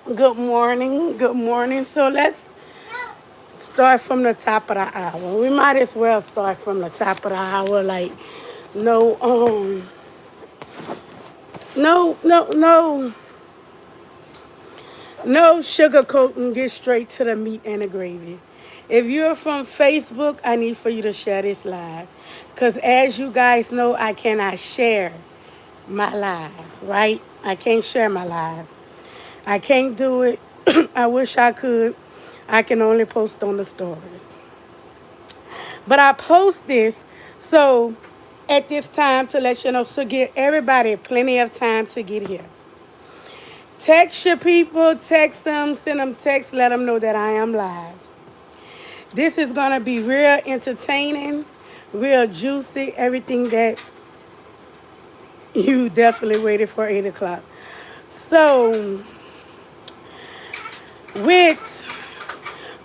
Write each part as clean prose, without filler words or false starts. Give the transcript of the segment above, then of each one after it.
Good morning. Good morning. So let's start from the top of the hour. We might as well start from the top of the hour. Like, no, no sugarcoating. Get straight to the meat and the gravy. If you're from Facebook, I need for you to share this live, because as you guys know, I cannot share my live. Right? I can't share my live. I can't do it. I wish I could. I can only post on the stories. But I post this so at this time to let you know, so give everybody plenty of time to get here. Text your people, text them, send them text, let them know that I am live. This is going to be real entertaining, real juicy, everything that you definitely waited for 8 o'clock. So, with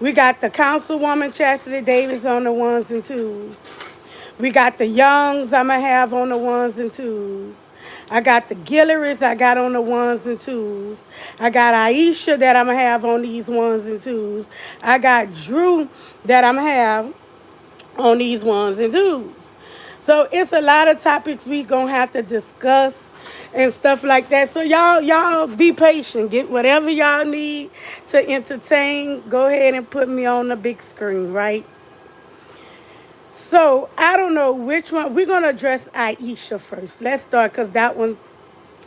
we got the councilwoman Chassity Davis on the ones and twos. We got the Youngs I'ma have on the ones and twos. I got the Gilleries I got on the ones and twos. I got Aisha that I'ma have on these ones and twos. I got Drew that I'ma have on these ones and twos. So it's a lot of topics we gonna have to discuss and stuff like that. So y'all be patient. Get whatever y'all need to entertain. Go ahead and put me on the big screen, right? So I don't know which one. We're gonna address Aisha first. Let's start because that one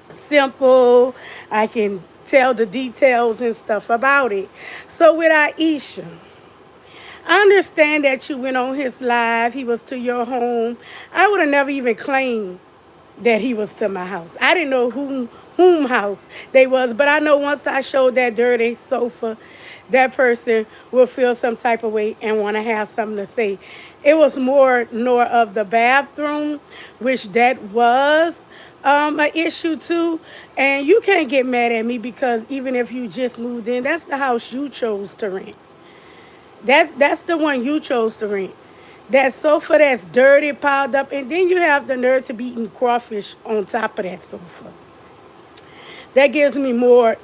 simple. I can tell the details and stuff about it. So with Aisha, I understand that you went on his live. He was to your home. I would have never even claimed that he was to my house. I didn't know whom house they was, but I know once I showed that dirty sofa, that person will feel some type of way and want to have something to say. It was more nor of the bathroom, which that was an issue too. And you can't get mad at me because even if you just moved in, that's the house you chose to rent. That's the one you chose to rent. That sofa that's dirty, piled up, and then you have the nerve to be eating crawfish on top of that sofa. That gives me more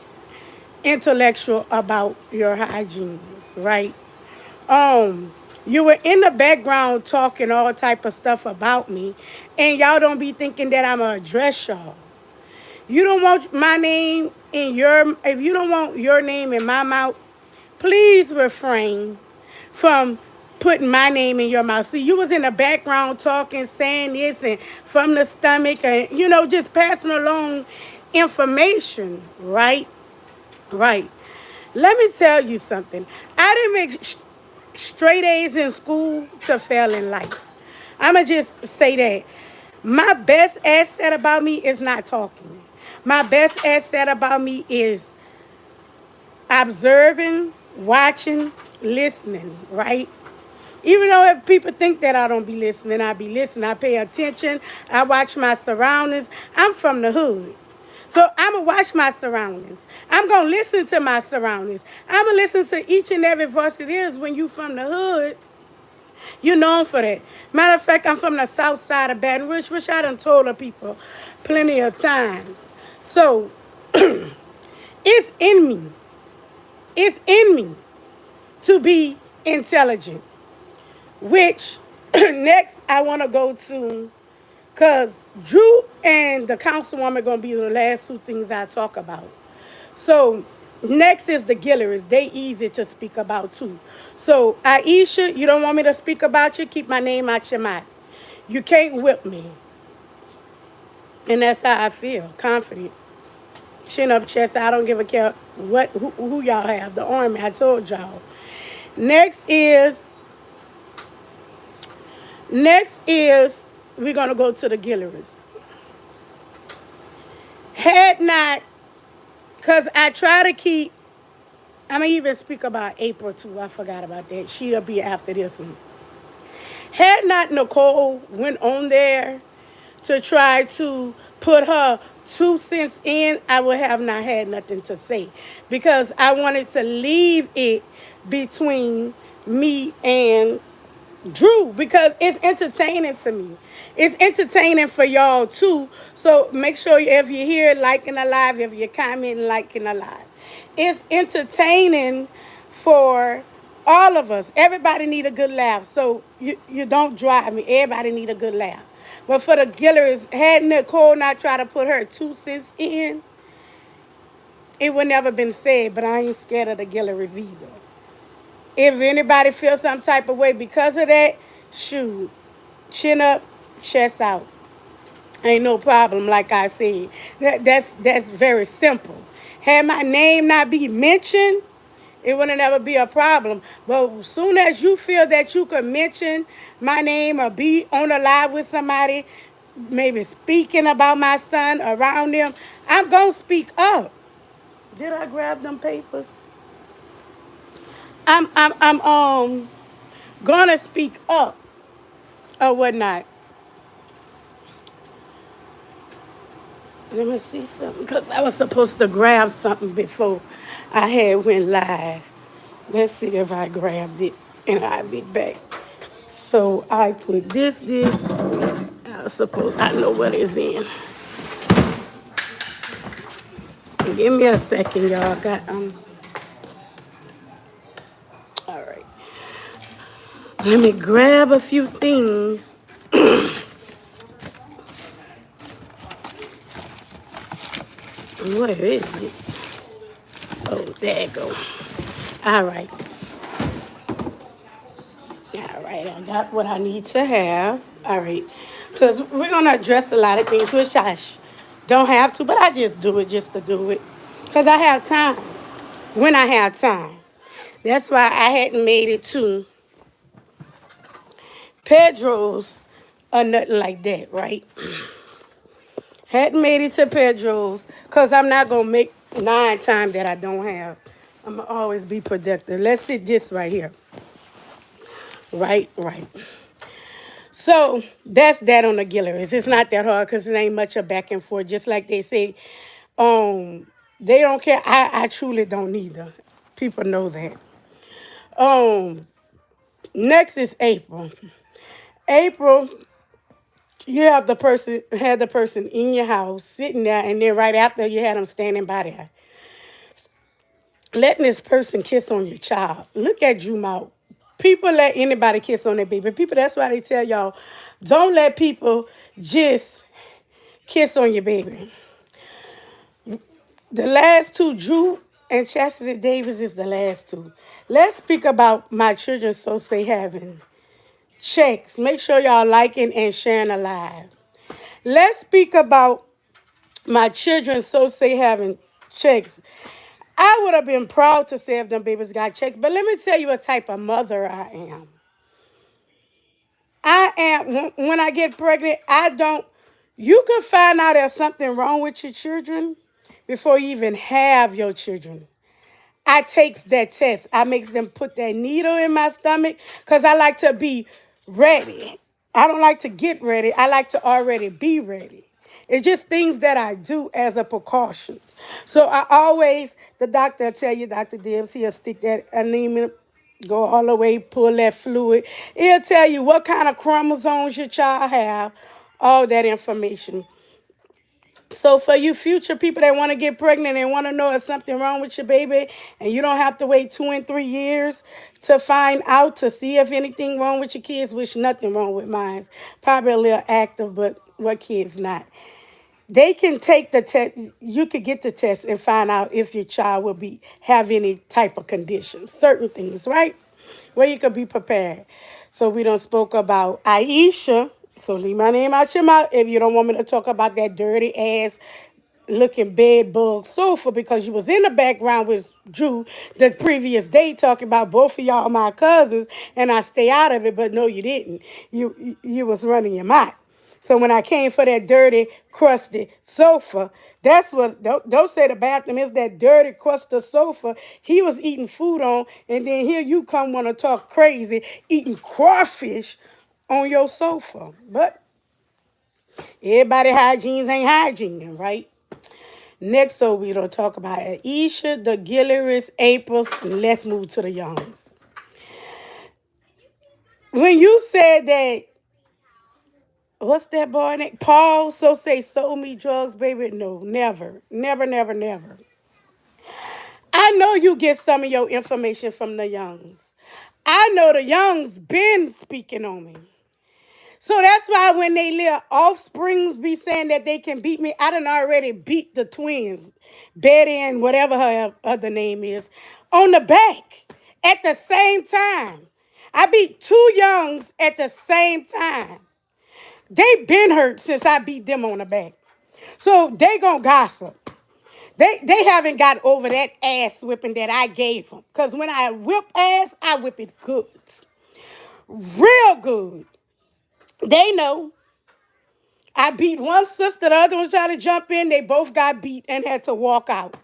intellectual about your hygiene, right? You were in the background talking all type of stuff about me, and y'all don't be thinking that I'ma address y'all. You don't want my name in your if you don't want your name in my mouth, please refrain from putting my name in your mouth. See, you was in the background talking, saying this and from the stomach and just passing along information, right? Right. Let me tell you something. I didn't make straight A's in school to fail in life. I'ma just say that. My best asset about me is not talking. My best asset about me is observing, watching, listening, right? Even though if people think that I don't be listening, I be listening. I pay attention. I watch my surroundings. I'm from the hood. So I'm going to watch my surroundings. I'm going to listen to my surroundings. I'm going to listen to each and every voice it is when you from the hood. You're known for that. Matter of fact, I'm from the south side of Baton Rouge, which I done told the people plenty of times. So it's in me. It's in me to be intelligent. Which next I want to go to, because Drew and the councilwoman are going to be the last two things I talk about. So next is the Gilleries. They easy to speak about too. So Aisha, you don't want me to speak about you? Keep my name out your mouth. You can't whip me. And that's how I feel, confident. Chin up, chest. I don't give a care who y'all have. The army, I told y'all. Next is Next is we're gonna go to the Gilleries. Had not, cause I try to keep. I'm gonna even speak about April too. I forgot about that. She'll be after this one. Had not Nicole went on there to try to put her 2 cents in, I would have not had nothing to say because I wanted to leave it between me and Drew, because it's entertaining to me. It's entertaining for y'all too. So make sure if you're here liking a live, if you're commenting, liking a live. It's entertaining for all of us. Everybody need a good laugh. So you don't drive me. Everybody need a good laugh. But for the Gilleries, had Nicole not try to put her 2 cents in, it would never been said, but I ain't scared of the Gilleries either. If anybody feels some type of way because of that, shoot, chin up, chest out. Ain't no problem, like I said. That's very simple. Had my name not be mentioned, it wouldn't ever be a problem. But as soon as you feel that you can mention my name or be on a live with somebody, maybe speaking about my son around them, I'm gonna speak up. Did I grab them papers? I'm gonna speak up or whatnot. Let me see something, because I was supposed to grab something before I had went live. Let's see if I grabbed it and I'll be back. So I put this. I know what it's in. Give me a second, y'all. All right. Let me grab a few things. Where is it? Oh, there it go. All right. All right, I got what I need to have. All right. Because we're going to address a lot of things, which don't have to, but I just do it just to do it. Because I have time when I have time. That's why I hadn't made it to Pedro's or nothing like that, right? Hadn't made it to Pedro's because I'm not going to make 9 times that I don't have. I'm going to always be productive. Let's sit this right here. Right. So that's that on the Gilleries. It's not that hard because it ain't much of back and forth. Just like they say, they don't care. I truly don't either. People know that. Um, Next is April. April, you had the person in your house sitting there, and then right after you had them standing by there, letting this person kiss on your child. Look at you mouth. People let anybody kiss on their baby. People, that's why they tell y'all, don't let people just kiss on your baby. The last two, Drew and Chassity Davis, is the last two. Let's speak about my children so say having checks. Make sure y'all liking and sharing a live. Let's speak about my children so say having checks. I would have been proud to say if them babies got checks, but let me tell you what type of mother I am. I am, when I get pregnant, I don't, you can find out there's something wrong with your children before you even have your children. I takes that test. I makes them put that needle in my stomach because I like to be ready. I don't like to get ready. I like to already be ready. It's just things that I do as a precaution. So I always, the doctor will tell you, Dr. Dibbs, he'll stick that anemia, go all the way, pull that fluid. He'll tell you what kind of chromosomes your child have, all that information. So for you future people that want to get pregnant and want to know if something wrong with your baby, and you don't have to wait 2 and 3 years to find out to see if anything wrong with your kids, which nothing wrong with mine. Probably a little active, but what kids not? They can take the test. You could get the test and find out if your child will be have any type of conditions, certain things, right? Where you could be prepared. So we don't spoke about Aisha. So leave my name out your mouth if you don't want me to talk about that dirty ass looking bed bug sofa, because you was in the background with Drew the previous day talking about both of y'all my cousins, and I stay out of it, but no, you didn't. You was running your mouth. So when I came for that dirty, crusty sofa, that's what, don't say the bathroom is that dirty, crusty sofa he was eating food on, and then here you come want to talk crazy, eating crawfish on your sofa. But everybody hygienes ain't hygiene, right? Next, so we don't talk about Aisha, the Gilleries, April. Let's move to the youngs. When you said that, what's that boy name? Paul, so say sold me drugs, baby. No, never. Never, never, never. I know you get some of your information from the youngs. I know the youngs been speaking on me. So that's why when they little offsprings be saying that they can beat me, I done already beat the twins, Betty and whatever her other name is, on the back at the same time. I beat two youngs at the same time. They been hurt since I beat them on the back. So they gonna gossip. They haven't got over that ass whipping that I gave them. Because when I whip ass, I whip it good. Real good. They know. I beat one sister, the other one tried to jump in. They both got beat and had to walk out.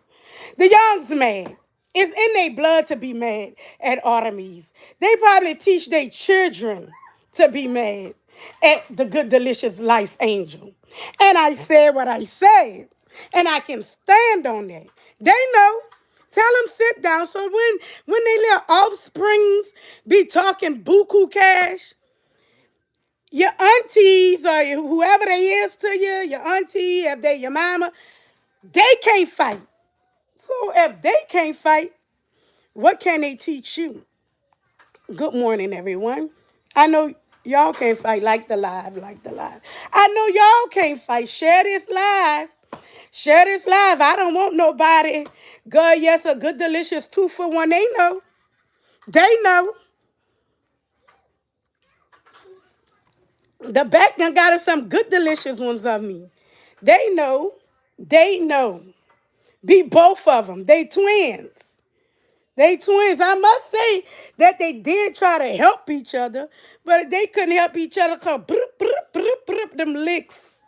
The young's mad. It's in their blood to be mad at Artemis. They probably teach their children to be mad at the good, delicious life angel. And I said what I said. And I can stand on that. They know. Tell them sit down. So when they little offsprings be talking buku cash, your aunties or whoever they is to you, your auntie, if they your mama, they can't fight. So if they can't fight, what can they teach you? Good morning, everyone. I know y'all can't fight like the live, like the live. I know y'all can't fight. Share this live. Share this live. I don't want nobody. Good, yes, a good, delicious 2-for-1. They know. They know. The back done got us some good, delicious ones of me. They know. They know. Be both of them. They twins. They twins. I must say that they did try to help each other, but they couldn't help each other because them licks.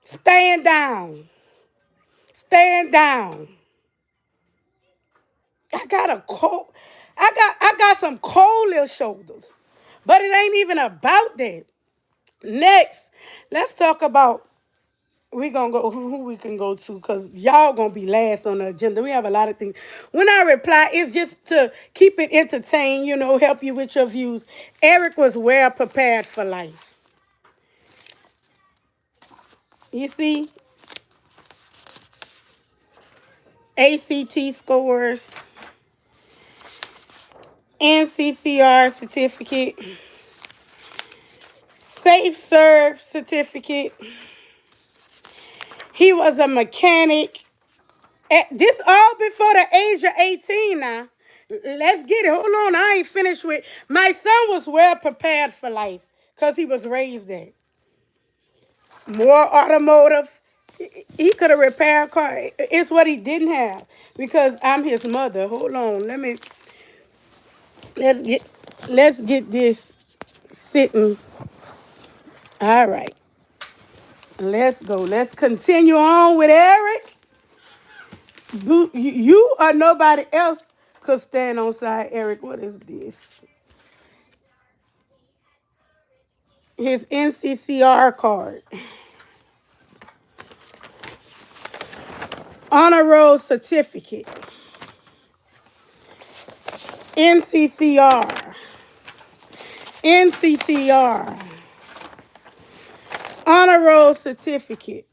Stand down. Stand down. I got a cold. I got some cold little shoulders. But it ain't even about that. Next, let's talk about we gonna go who we can go to because y'all gonna be last on the agenda. We have a lot of things. When I reply, it's just to keep it entertained, help you with your views. Eric was well prepared for life. You see, ACT scores, NCCR certificate, Safe Serve certificate. He was a mechanic. This all before the age of 18 now. Let's get it. Hold on. I ain't finished with. My son was well prepared for life because he was raised there. More automotive. He could have repaired a car. It's what he didn't have because I'm his mother. Hold on. Let's get let's get this sitting. All right. Let's go. Let's continue on with Eric. You or nobody else could stand on side Eric. What is this? His NCCR card. Honor Roll certificate. NCCR. NCCR. Honor Roll certificate.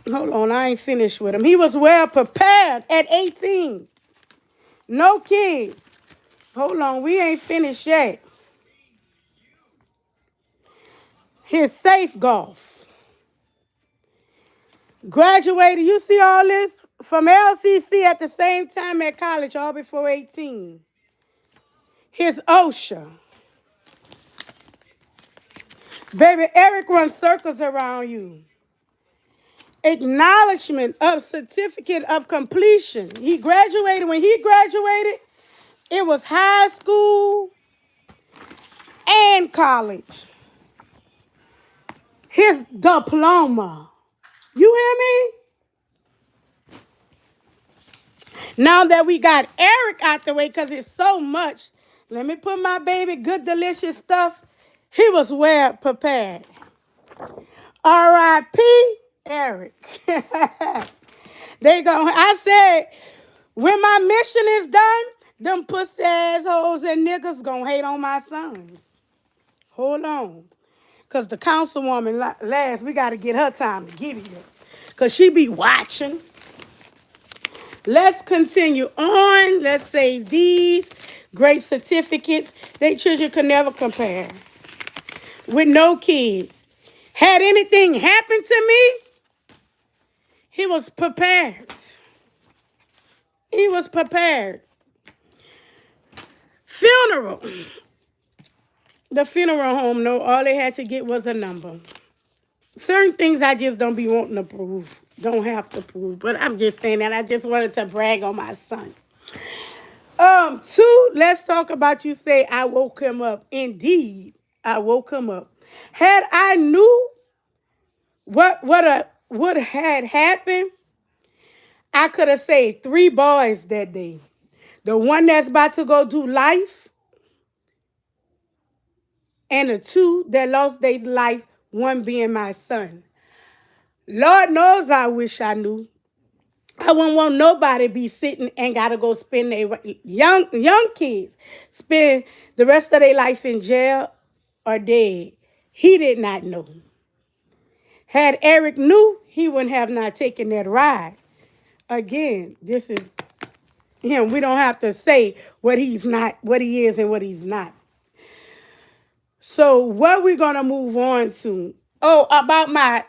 Hold on, I ain't finished with him. He was well prepared at 18. No kids. Hold on, we ain't finished yet. His safe golf. Graduated, you see all this? From LCC at the same time at college, all before 18. His OSHA. Baby, Eric runs circles around you. Acknowledgement of certificate of completion. He graduated. When he graduated, it was high school and college. His diploma. You hear me? Now that we got Eric out the way, because it's so much, let me put my baby good, delicious stuff. He was well prepared. R.I.P. Eric. I said, when my mission is done, Them pussy assholes and niggas gonna hate on my sons. Hold on. Because the councilwoman last, we got to get her time to get here. Because she be watching. Let's continue on. Let's save these great certificates. They children could never compare. With no kids. Had anything happened to me, he was prepared. He was prepared. Funeral. The funeral home, no, all they had to get was a number. Certain things I just don't be wanting to prove. Don't have to prove. But I'm just saying that I just wanted to brag on my son. Two, let's talk about you say I woke him up. Indeed, I woke him up. Had I knew what had happened, I could have saved 3 boys that day. The one that's about to go do life, and the 2 that lost their life, one being my son. Lord knows I wish I knew. I wouldn't want nobody be sitting and gotta go spend their young kids spend the rest of their life in jail or dead. He did not know. Had Eric knew, he wouldn't have not taken that ride. Again, this is him. We don't have to say what he's not, what he is, and what he's not. So what we gonna move on to? Oh, about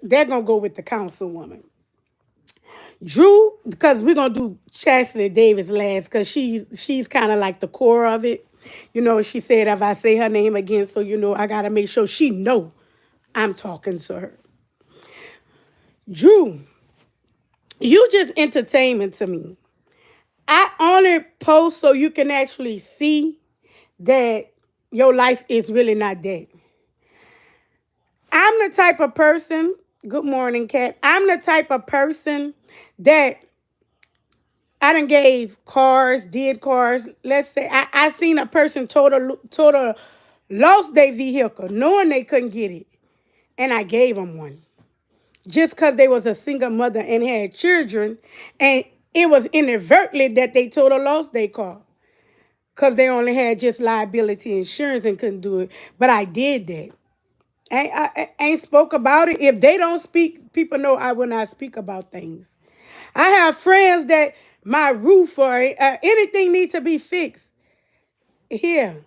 they're gonna go with the councilwoman. Drew, because we're gonna do Chassity Davis last, because she's kind of like the core of it. You know, she said if I say her name again, so you know I gotta make sure she know I'm talking to her. Drew, you just entertainment to me. I only post so you can actually see that your life is really not that. I'm the type of person, good morning, Kat. I'm the type of person that I done gave cars, did cars. Let's say I seen a person total lost their vehicle, knowing they couldn't get it. And I gave them one. Just because they was a single mother and had children. And it was inadvertently that they total lost their car. Because they only had just liability insurance and couldn't do it. But I did that. I ain't spoke about it. If they don't speak, people know I will not speak about things. I have friends that my roof or anything needs to be fixed. Here.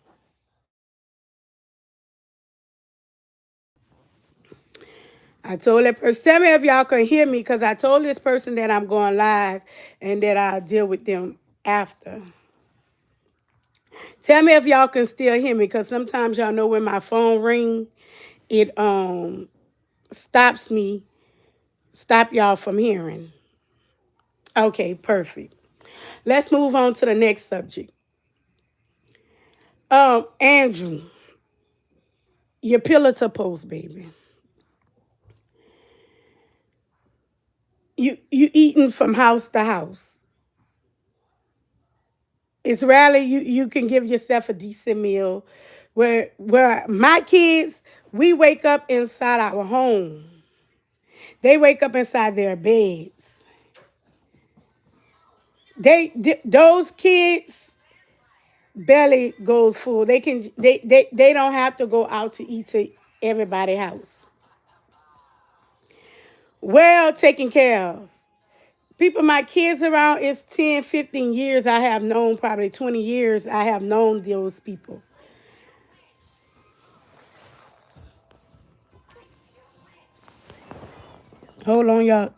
I told that person, tell me if y'all can hear me, because I told this person that I'm going live and that I'll deal with them after. Tell me if y'all can still hear me, because sometimes y'all know when my phone ring, it stops me, stop y'all from hearing. Okay, perfect. Let's move on to the next subject. Andrew, your pillar to post, baby. You eating from house to house. It's rarely you can give yourself a decent meal. Where my kids, we wake up inside our home. They wake up inside their beds. Those kids belly goes full. They don't have to go out to eat to everybody's house. Well taken care of. People my kids around is 10, 15 years I have known, probably 20 years I have known those people. Hold on, y'all.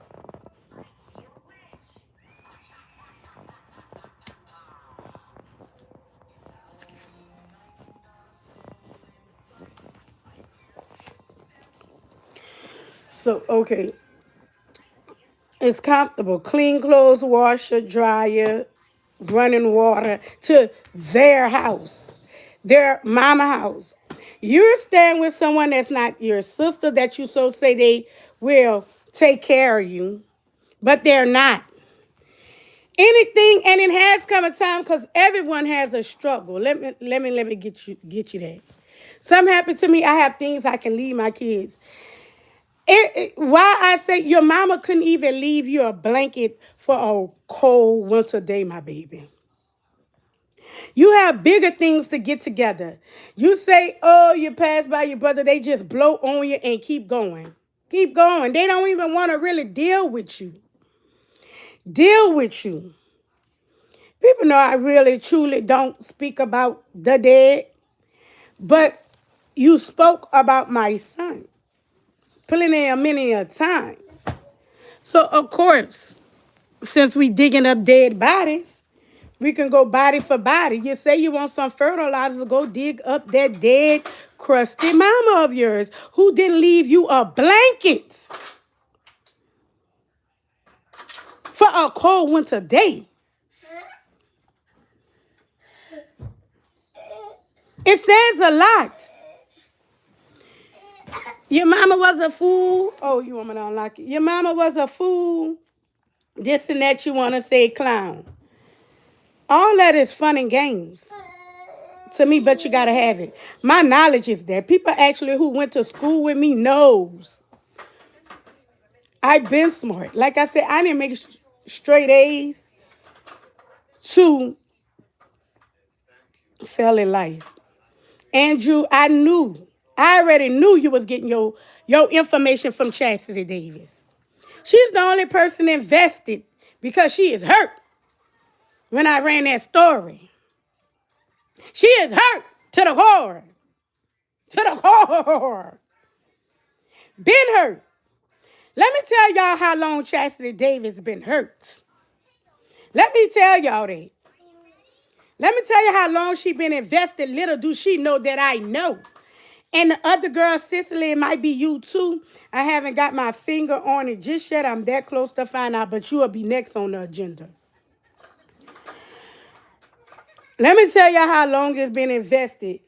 So, okay. It's comfortable. Clean clothes, washer, dryer, running water to their house, their mama house. You're staying with someone that's not your sister that you so say they will take care of you, but they're not. Anything, and it has come a time because everyone has a struggle. Let me get you that. Something happened to me. I have things I can leave my kids. Why I say your mama couldn't even leave you a blanket for a cold winter day, my baby. You have bigger things to get together. You say, oh, you pass by your brother, they just blow on you and keep going. Keep going. They don't even want to really deal with you. Deal with you. People know I really truly don't speak about the dead, but you spoke about my son plenty of many a times. So of course, since we digging up dead bodies, we can go body for body. You say you want some fertilizer, go dig up that dead, crusty mama of yours who didn't leave you a blanket for a cold winter day. It says a lot. Your mama was a fool. Oh, you want me to unlock it? Your mama was a fool. This and that you want to say clown. All that is fun and games to me, but you got to have it. My knowledge is there. People actually who went to school with me knows I've been smart. Like I said, I didn't make straight A's to fail in life. Andrew, I already knew you was getting your information from Chassity Davis. She's the only person invested because she is hurt when I ran that story. She is hurt to the core. To the core. Been hurt. Let me tell y'all how long Chassity Davis been hurt. Let me tell y'all that. Let me tell you how long she been invested. Little do she know that I know. And the other girl, Cicely, it might be you too. I haven't got my finger on it just yet. I'm that close to find out, but you will be next on the agenda. Let me tell y'all how long it's been invested.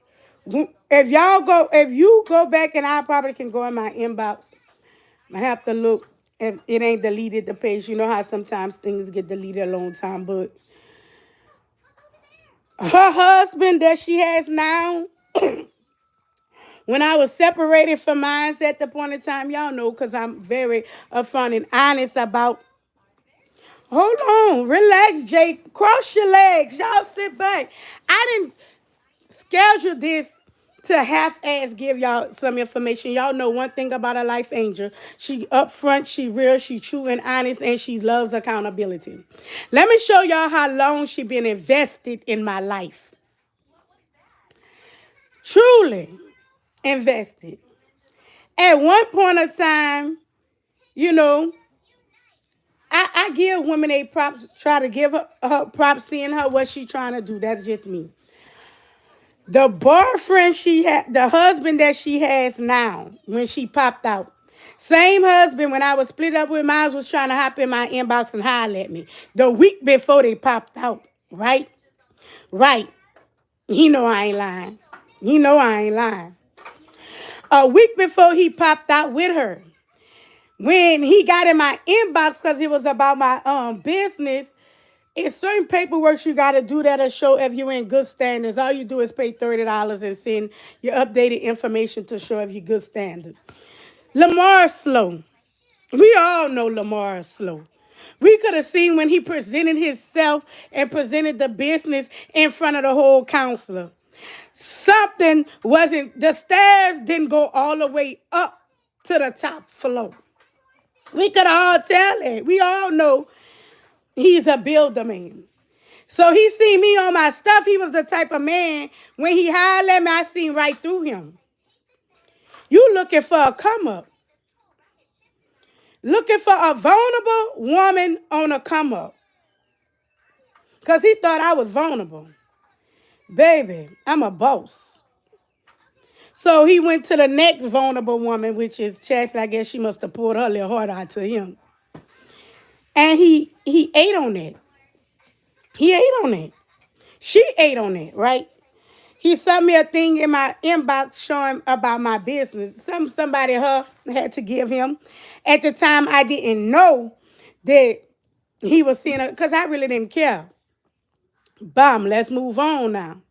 If you go back, and I probably can go in my inbox. I have to look if it ain't deleted the page. You know how sometimes things get deleted a long time, but her husband that she has now, when I was separated from mine at the point in time, y'all know, because I'm very upfront and honest about. Hold on, relax, Jay. Cross your legs. Y'all sit back. I didn't schedule this to half-ass give y'all some information. Y'all know one thing about a life angel. She upfront, she real, she true and honest, and she loves accountability. Let me show y'all how long she been invested in my life. Truly invested. At one point of time, you know, I give women a props, try to give her props, seeing her what she trying to do. That's just me. The boyfriend she had, the husband that she has now, when she popped out, same husband when I was split up with mine was trying to hop in my inbox and holler at me. The week before they popped out, right? Right. You know I ain't lying. You know I ain't lying. A week before he popped out with her, when he got in my inbox because it was about my business, it's certain paperwork you got to do that'll show if you're in good standards. All you do is pay $30 and send your updated information to show if you're good standard. Lamar slow. We all know Lamar is slow. We could have seen when he presented himself and presented the business in front of the whole counselor. Something wasn't, the stairs didn't go all the way up to the top floor. We could all tell it. We all know he's a builder man. So he seen me on my stuff. He was the type of man, when he hollered at me, I seen right through him. You looking for a come up. Looking for a vulnerable woman on a come up. Because he thought I was vulnerable. Baby, I'm a boss. So he went to the next vulnerable woman, which is Chastity. I guess she must have poured her little heart out to him. And he ate on that. He ate on that. She ate on that, right? He sent me a thing in my inbox showing about my business. Somebody had to give him. At the time, I didn't know that he was seeing it because I really didn't care. Bam, let's move on now.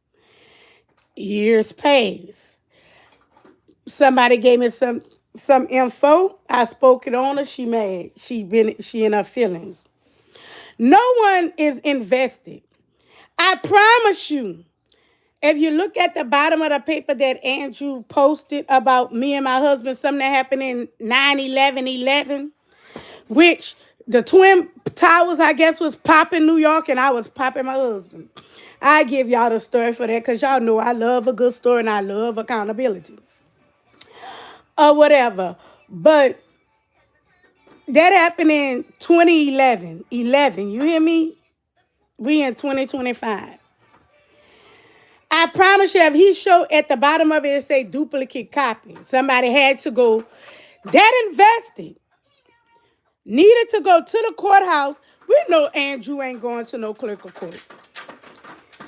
Years pass. Somebody gave me some info. I spoke it on her. She mad. She in her feelings. No one is invested. I promise you, if you look at the bottom of the paper that Andrew posted about me and my husband, something that happened in 9/11/11, which the Twin Towers, I guess, was popping New York and I was popping my husband. I give y'all the story for that because y'all know I love a good story and I love accountability or whatever. But that happened in 2011. 11, you hear me? We in 2025. I promise you, if he showed at the bottom of it, it say duplicate copy. Somebody had to go, that invested, needed to go to the courthouse. We know Andrew ain't going to no clerk of court.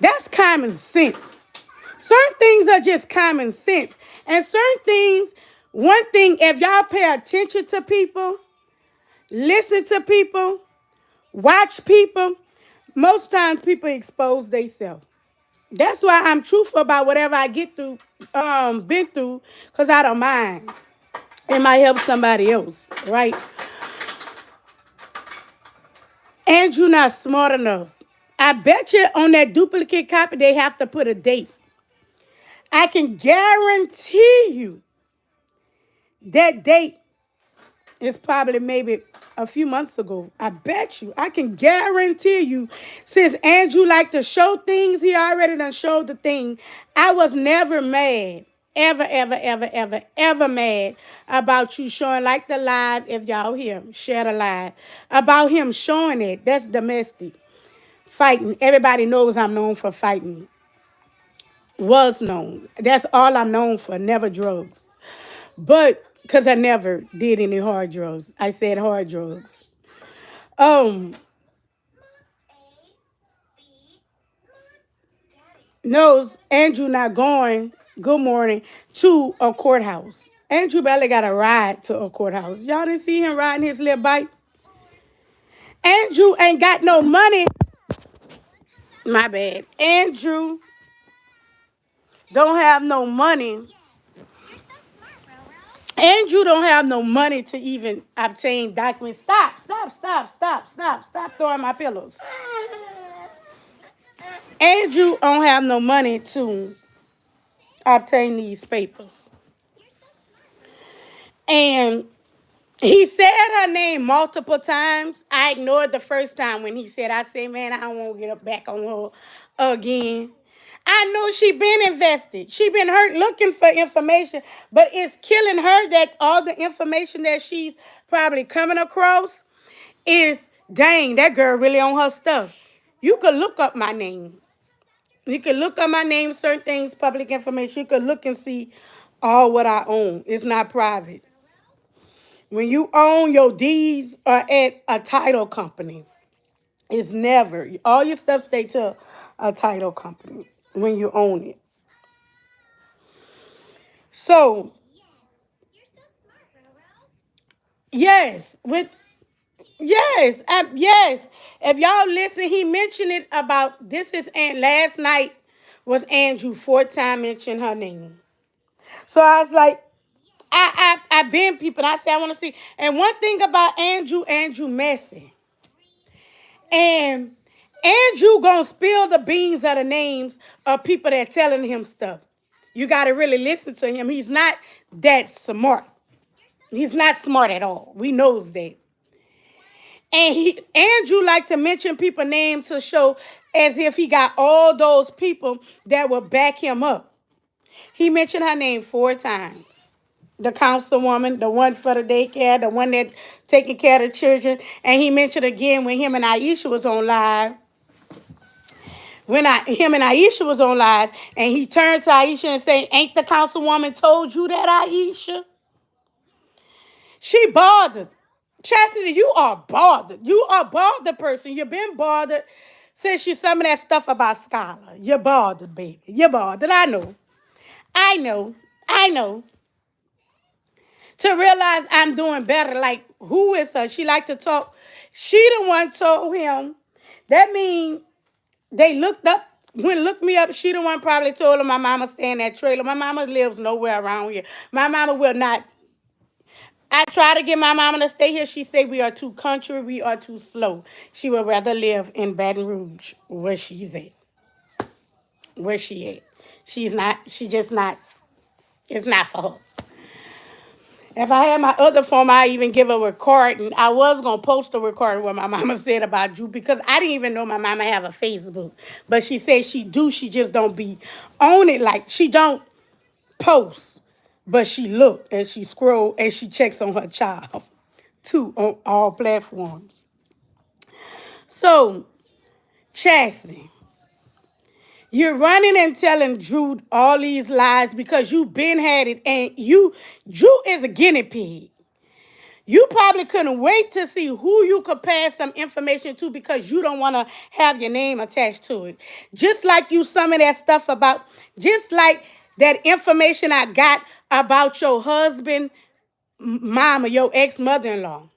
That's common sense. Certain things are just common sense. And certain things, one thing, if y'all pay attention to people, listen to people, watch people, most times people expose themselves. That's why I'm truthful about whatever I get through, been through, because I don't mind. It might help somebody else, right? Andrew not smart enough. I bet you on that duplicate copy, they have to put a date. I can guarantee you that date is probably maybe a few months ago. I bet you. I can guarantee you, since Andrew liked to show things, he already done showed the thing. I was never mad. Ever, ever, ever, ever, ever mad about you showing like the live, if y'all hear, share the live. About him showing it. That's domestic. Fighting. Everybody knows I'm known for fighting. Was known. That's all I'm known for. Never drugs. But because I never did any hard drugs. I said hard drugs. Um, knows Andrew not going, good morning, to a courthouse. Andrew barely got a ride to a courthouse. Y'all didn't see him riding his little bike? Andrew ain't got no money. My bad. Andrew don't have no money. Andrew don't have no money to even obtain documents. Stop, stop, stop, stop, stop, stop throwing my pillows. Andrew don't have no money to obtain these papers. And he said her name multiple times. I ignored the first time when he said, I said, man, I don't want to get up back on her again. I know she been invested. She been hurt looking for information, but it's killing her that all the information that she's probably coming across is, dang, that girl really on her stuff. You could look up my name. You can look up my name, certain things, public information. You can look and see all what I own. It's not private. When you own, your deeds are at a title company. It's never. All your stuff stay to a title company when you own it. So, yes, with yes. If y'all listen, he mentioned it about this is and last night was Andrew fourth time mentioned her name. So I was like, I been people. I said I want to see. And one thing about Andrew messy. And Andrew gonna spill the beans of the names of people that telling him stuff. You gotta really listen to him. He's not that smart. He's not smart at all. We knows that. And Andrew like to mention people names to show as if he got all those people that will back him up. He mentioned her name 4 times. The councilwoman, the one for the daycare, the one that taking care of the children. And he mentioned again when him and Aisha was on live. Him and Aisha was on live, and he turned to Aisha and said, ain't the councilwoman told you that, Aisha? She bothered. Chassity, you are bothered. You are bothered person. You've been bothered since you some of that stuff about Scholar. You're bothered, baby. You're bothered. I know. I know. I know. To realize I'm doing better. Like, who is her? She like to talk. She the one told him. That means they looked up. When looked me up, she the one probably told him my mama stay in that trailer. My mama lives nowhere around here. My mama will not. I try to get my mama to stay here. She say we are too country. We are too slow. She would rather live in Baton Rouge, where she's at. where she at. She just not, it's not for her. If I had my other phone, I even give a recording. I was gonna post a recording what my mama said about you because I didn't even know my mama have a Facebook. But she said she do, she just don't be on it. Like she don't post, but she look and she scroll and she checks on her child too on all platforms. So, Chassity, you're running and telling Drew all these lies because you been had it, and Drew is a guinea pig. You probably couldn't wait to see who you could pass some information to because you don't want to have your name attached to it. Just like you, some of that stuff about, just like that information I got about your husband, mama, your ex-mother-in-law.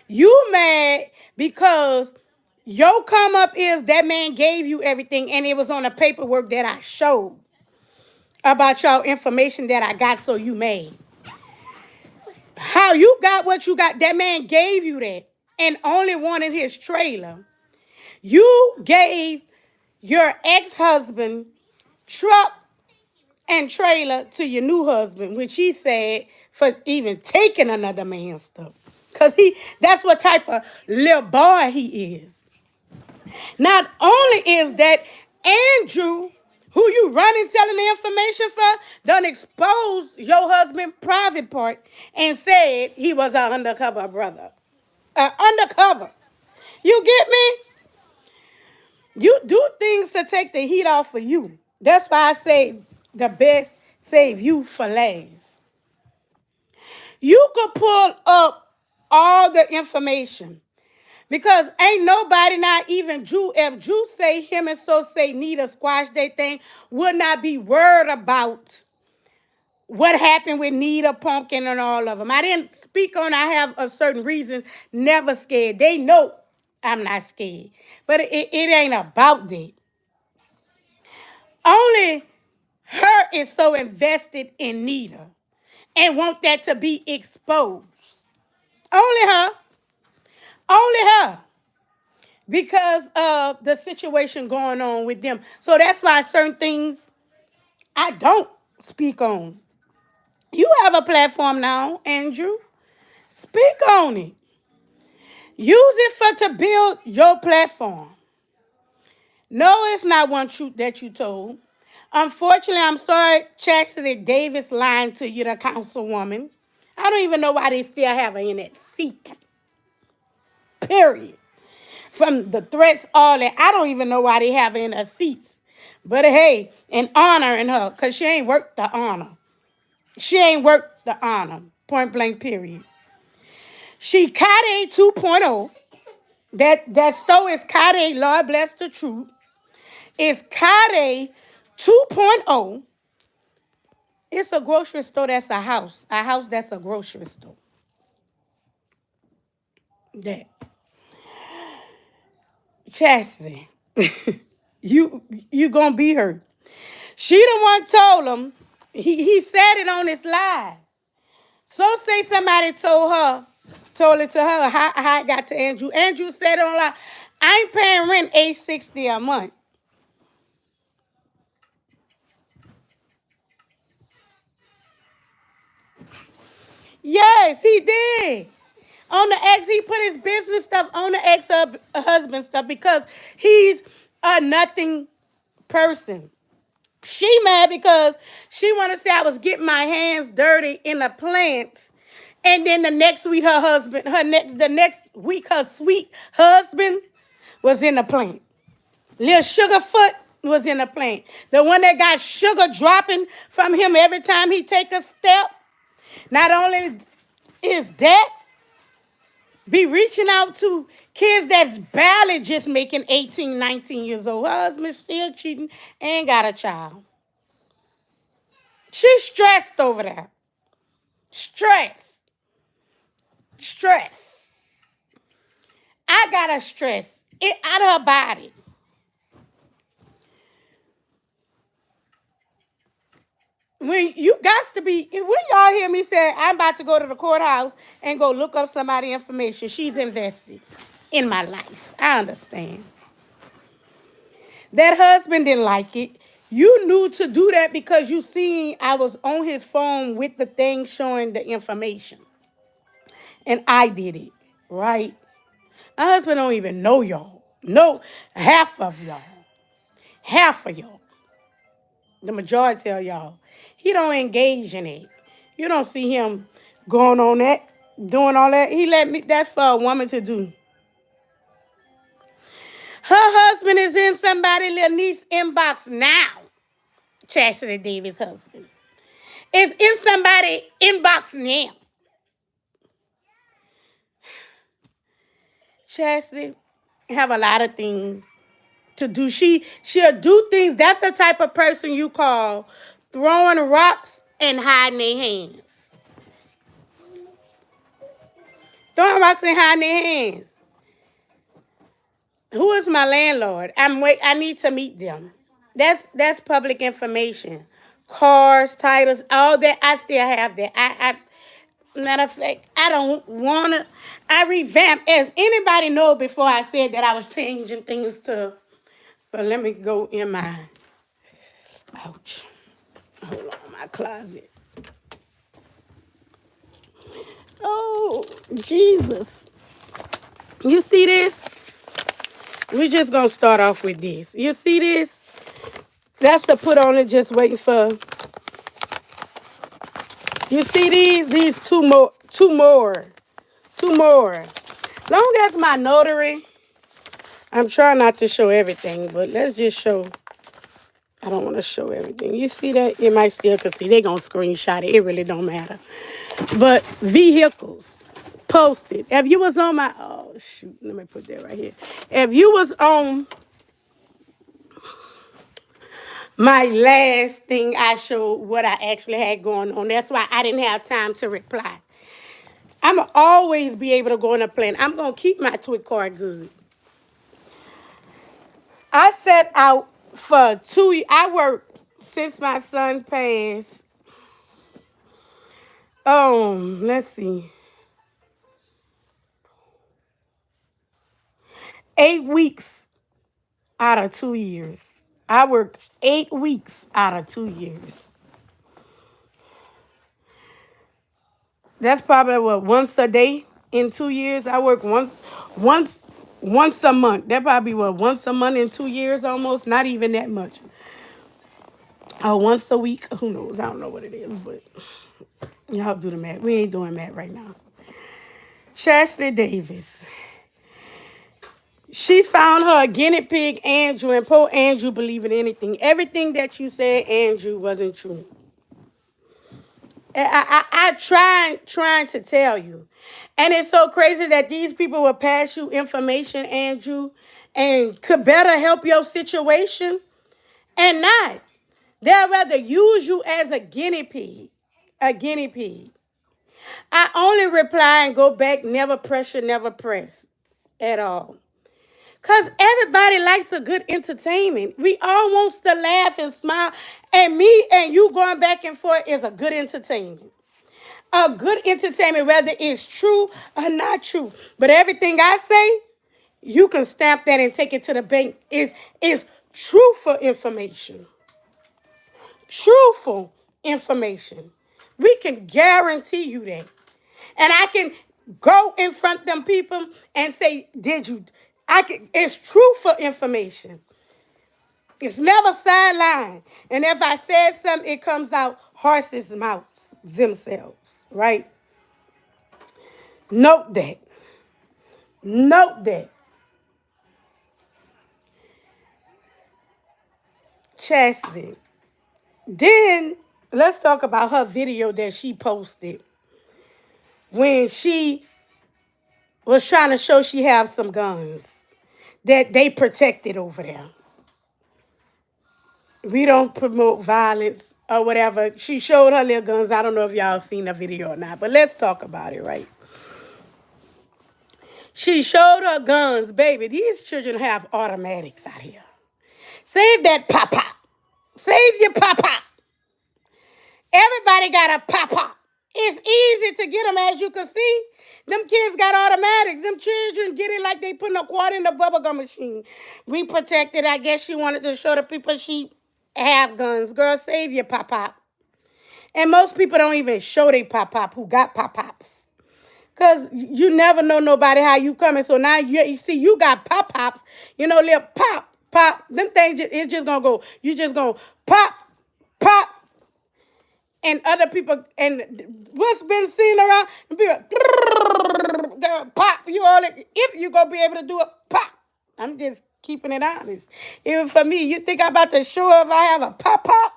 You mad because your come up is that man gave you everything and it was on the paperwork that I showed about your information that I got, so you mad. How you got what you got? That man gave you that and only wanted his trailer. You gave your ex-husband truck and trailer to your new husband, which he said for even taking another man's stuff. Because that's what type of little boy he is. Not only is that Andrew, who you running telling the information for, done exposed your husband private part and said he was an undercover brother. Undercover. You get me? You do things to take the heat off of you. That's why I say the best save you for last. You could pull up all the information because ain't nobody, not even Drew, if Drew say him and so say need a squash they thing, would not be worried about what happened with Nita, Pumpkin, and all of them. I didn't speak on, I have a certain reason, never scared. They know I'm not scared. But it ain't about that. Only her is so invested in Nita and want that to be exposed. Only her. Only her. Because of the situation going on with them. So that's why certain things I don't speak on. You have a platform now, Andrew. Speak on it. Use it for to build your platform. No, it's not one truth that you told. Unfortunately, I'm sorry, Chassity Davis lying to you, the councilwoman. I don't even know why they still have her in that seat. Period. From the threats, all that. I don't even know why they have her in her seats. But hey, an honor in her, because she ain't worked the honor. She ain't worked the honor. Point blank, period. She Kade 2.0. That store is Kade, Lord bless the truth. It's Kade 2.0. It's a grocery store that's a house. A house that's a grocery store. That. Chassity. you gonna be her. She the one told him. He said it on his live. So say somebody told it to her how it got to Andrew. Andrew said it on live. I ain't paying rent $860 a month. Yes, he did. On the ex, he put his business stuff on the ex-husband stuff because he's a nothing person. She mad because she want to say I was getting my hands dirty in the plants. And then the next week, the next week, her sweet husband was in the plant. Little Sugarfoot was in the plant. The one that got sugar dropping from him every time he take a step. Not only is that, be reaching out to kids that's barely just making 18, 19 years old. Her husband still cheating and got a child. She's stressed over there. Stress. Stress. I got to stress it out of her body. When you got to be, when y'all hear me say, I'm about to go to the courthouse and go look up somebody's information, she's invested in my life. I understand. That husband didn't like it. You knew to do that because you seen I was on his phone with the thing showing the information. And I did it, right? My husband don't even know y'all. No, half of y'all. Half of y'all. The majority of y'all. He don't engage in it. You don't see him going on that, doing all that. He let me, that's for a woman to do. Her husband is in somebody little niece inbox now. Chassity Davis' husband. Is in somebody inbox now. Chassity have a lot of things to do. She'll do things. That's the type of person you call throwing rocks and hiding their hands. Throwing rocks and hiding their hands. Who is my landlord? I need to meet them. That's public information. Cars, titles, all that. I still have that. Matter of fact, I don't wanna. I revamped. As anybody know, before I said that I was changing things to. But let me go in my. Ouch. Hold on, my closet. Oh, Jesus. You see this? We're just going to start off with this. You see this? That's to put on it, just waiting for. You see these? These two more. Two more. Two more. Long as my notary. I'm trying not to show everything, but let's just show. I don't want to show everything. You see that? You might still can see. They're going to screenshot it. It really don't matter. But vehicles posted. If you was on my, oh shoot, let me put that right here. If you was on my last thing, I showed what I actually had going on. That's why I didn't have time to reply. I'm going to always be able to go on a plan. I'm going to keep my tweet card good. I set out for 2 years. I worked since my son passed. Let's see. 8 weeks out of 2 years. I worked 8 weeks out of 2 years. That's probably what, once a day in 2 years. I work once a month. That probably what, once a month in 2 years almost. Not even that much. Once a week. Who knows? I don't know what it is, but y'all do the math. We ain't doing math right now. Chassity Davis. She found her a guinea pig, Andrew, and poor Andrew believing anything. Everything that you said, Andrew, wasn't true. I trying to tell you. And it's so crazy that these people will pass you information, Andrew, and could better help your situation and not. They'll rather use you as a guinea pig. A guinea pig. I only reply and go back, never pressure, never press at all. Because everybody likes a good entertainment. We all wants to laugh and smile. And me and you going back and forth is a good entertainment. A good entertainment, whether it's true or not true. But everything I say, you can stamp that and take it to the bank. Is truthful information. Truthful information. We can guarantee you that. And I can go in front of them people and say, did you? It's truthful information. It's never sideline. And if I said something, it comes out horses' mouths themselves, right? Note that. Note that. Chassity. Then let's talk about her video that she posted when she was trying to show she have some guns that they protected over there. We don't promote violence or whatever. She showed her little guns. I don't know if y'all seen the video or not, but let's talk about it, right? She showed her guns. Baby, these children have automatics out here. Save that pop-pop. Save your pop-pop. Everybody got a pop-pop. It's easy to get them, as you can see. Them kids got automatics. Them children get it like they putting a quarter in the bubblegum machine. We protected. I guess she wanted to show the people she have guns. Girl, save your pop-pop. And most people don't even show they pop-pop who got pop-pops. Because you never know nobody how you coming. So now you see you got pop-pops, little pop, pop. Them things, it's just going to go. You just going to pop, pop. And other people, and what's been seen around, and people, pop, you all, if you going to be able to do it, pop. I'm just keeping it honest. Even for me, you think I'm about to show if I have a pop-pop?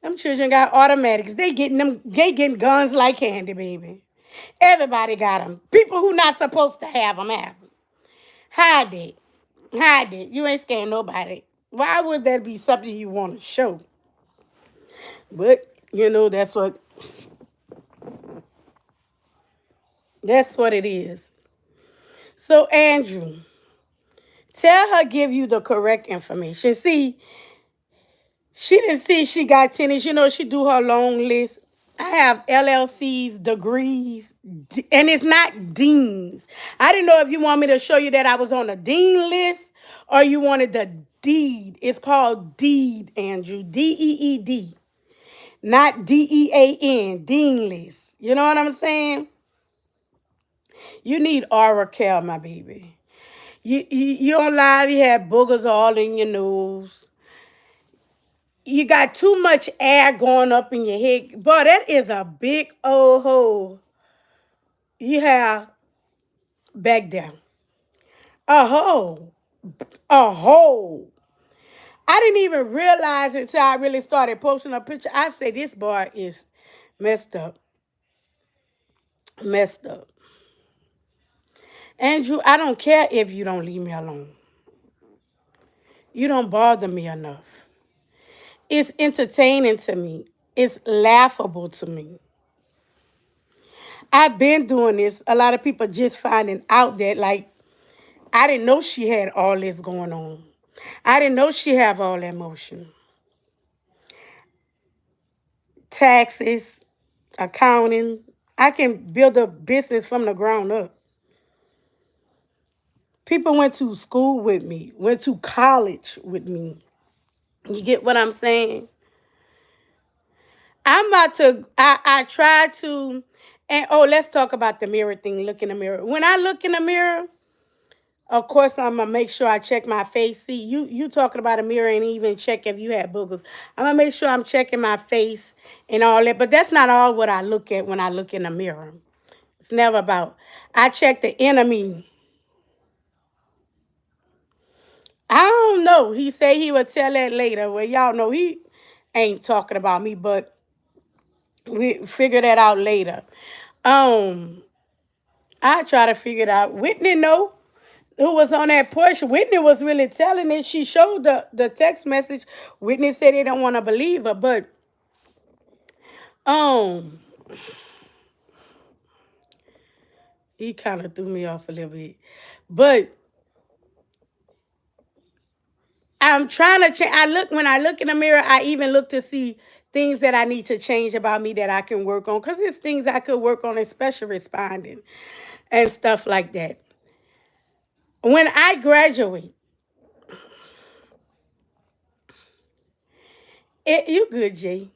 Them children got automatics. They getting guns like candy, baby. Everybody got them. People who not supposed to have them have them. Hide it. Hide it. You ain't scaring nobody. Why would that be something you want to show? But, that's what it is. So, Andrew, tell her give you the correct information. See, she didn't see she got tennis. She do her long list. I have LLCs, degrees, and it's not deans. I didn't know if you want me to show you that I was on the dean list or you wanted the deed. It's called deed, Andrew. DEED. Not DEAN, dean list. You know what I'm saying? You need oral care, my baby. You on live, you have boogers all in your nose. You got too much air going up in your head. Boy, that is a big old hole you have back there. A hole. A hole. I didn't even realize it until I really started posting a picture. I say this boy is messed up. Messed up. Andrew, I don't care if you don't leave me alone. You don't bother me enough. It's entertaining to me. It's laughable to me. I've been doing this. A lot of people just finding out that, like, I didn't know she had all this going on. I didn't know she have all that motion. Taxes, accounting. I can build a business from the ground up. People went to school with me, went to college with me. You get what I'm saying? I'm about to, I try to, and let's talk about the mirror thing, look in the mirror. When I look in the mirror, of course, I'm gonna make sure I check my face. See, you talking about a mirror and even check if you had boogers. I'm gonna make sure I'm checking my face and all that. But that's not all what I look at when I look in the mirror. It's never about. I check the enemy. I don't know. He said he would tell that later. Well, y'all know he ain't talking about me, but we figure that out later. Um, I try to figure it out. Whitney know who was on that porch. Whitney was really telling it. She showed the text message. Whitney said they don't want to believe her, but um, he kind of threw me off a little bit. But I'm trying to change. When I look in the mirror, I even look to see things that I need to change about me that I can work on. Because there's things I could work on, especially responding and stuff like that. When I graduate, you good, Jay.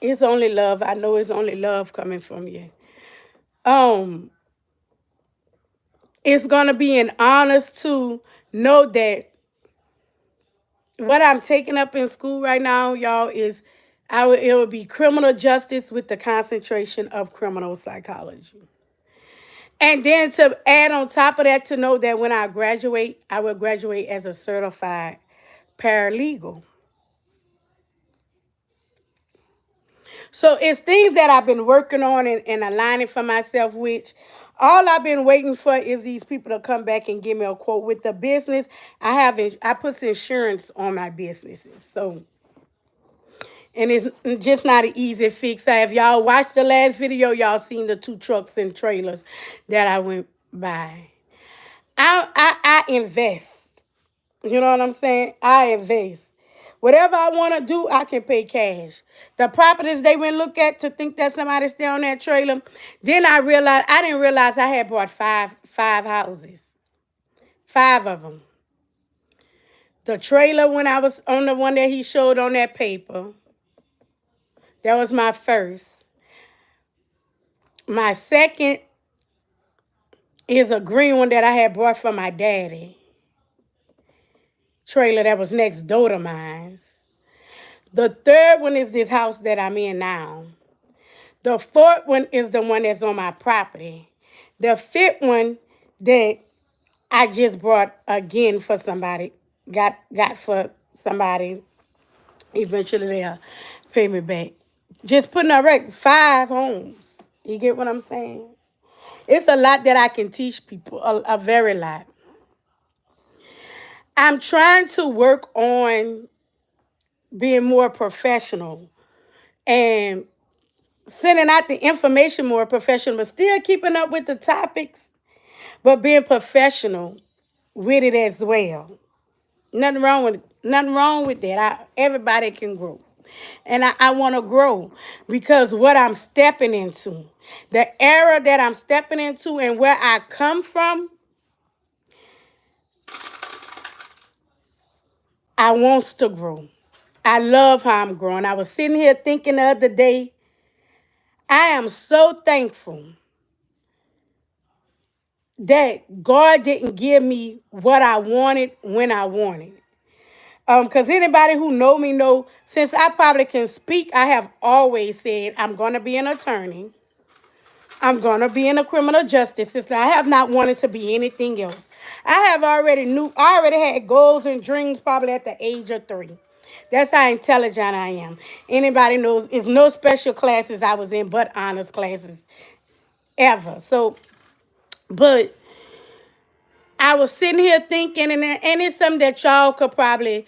It's only love. I know it's only love coming from you. Um, it's gonna be an honor to know that what I'm taking up in school right now, y'all, is it would be criminal justice with the concentration of criminal psychology. And then to add on top of that, to know that when I graduate, I will graduate as a certified paralegal. So it's things that I've been working on and aligning for myself, which all I've been waiting for is these people to come back and give me a quote. With the business, I put insurance on my businesses. So, and it's just not an easy fix. If y'all watched the last video, y'all seen the 2 trucks and trailers that I went by. I invest. You know what I'm saying? I invest. Whatever I want to do, I can pay cash. The properties they went look at to think that somebody stay on that trailer. Then I didn't realize I had bought five houses. 5 of them. The trailer when I was on the one that he showed on that paper. That was my first. My second is a green one that I had bought for my daddy. Trailer that was next door to mine. The third one is this house that I'm in now. The fourth one is the one that's on my property. The fifth one that I just brought again for somebody, got for somebody. Eventually they'll pay me back. Just putting a rec 5 homes. You get what I'm saying? It's a lot that I can teach people, a very lot. I'm trying to work on being more professional and sending out the information more professional, but still keeping up with the topics, but being professional with it as well. Nothing wrong with that. Everybody can grow. And I want to grow because what I'm stepping into, the era that I'm stepping into and where I come from, I wants to grow. I love how I'm growing. I was sitting here thinking the other day, I am so thankful that God didn't give me what I wanted when I wanted. Because anybody who know me know, since I probably can speak, I have always said I'm going to be an attorney. I'm going to be in the criminal justice system. I have not wanted to be anything else. I already had goals and dreams probably at the age of 3. That's how intelligent I am. Anybody knows it's no special classes I was in but honors classes ever. So, but I was sitting here thinking, and it's something that y'all could probably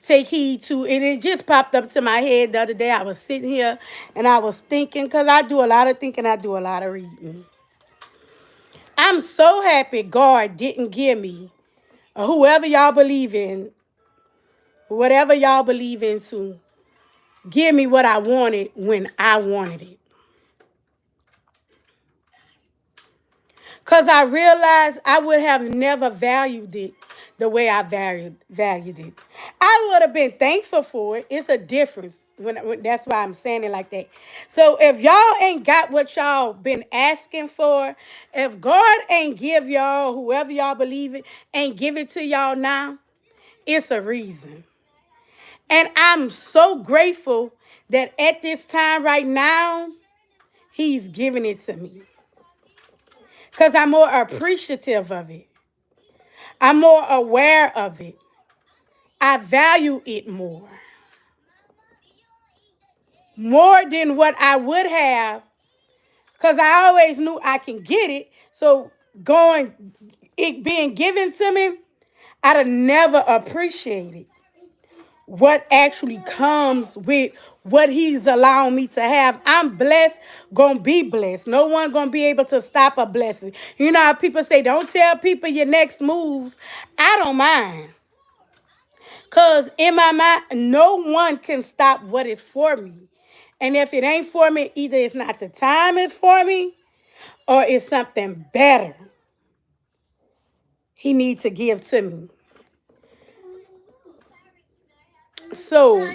take heed to. And it just popped up to my head the other day. I was sitting here and I was thinking, because I do a lot of thinking, I do a lot of reading. I'm so happy God didn't give me, or whoever y'all believe in, whatever y'all believe in, to give me what I wanted when I wanted it. Because I realized I would have never valued it the way I valued it. I would have been thankful for it. It's a difference. That's why I'm saying it like that. So if y'all ain't got what y'all been asking for, if God ain't give y'all, whoever y'all believe it, ain't give it to y'all now, it's a reason. And I'm so grateful that at this time right now, he's giving it to me. Because I'm more appreciative of it. I'm more aware of it. I value it more. More than what I would have. Because I always knew I can get it. So it being given to me, I'd have never appreciated what actually comes with what he's allowing me to have. I'm blessed, gonna be blessed. No one gonna be able to stop a blessing. You know how people say, don't tell people your next moves. I don't mind. Because in my mind, no one can stop what is for me. And if it ain't for me, either it's not the time it's for me or it's something better he needs to give to me. So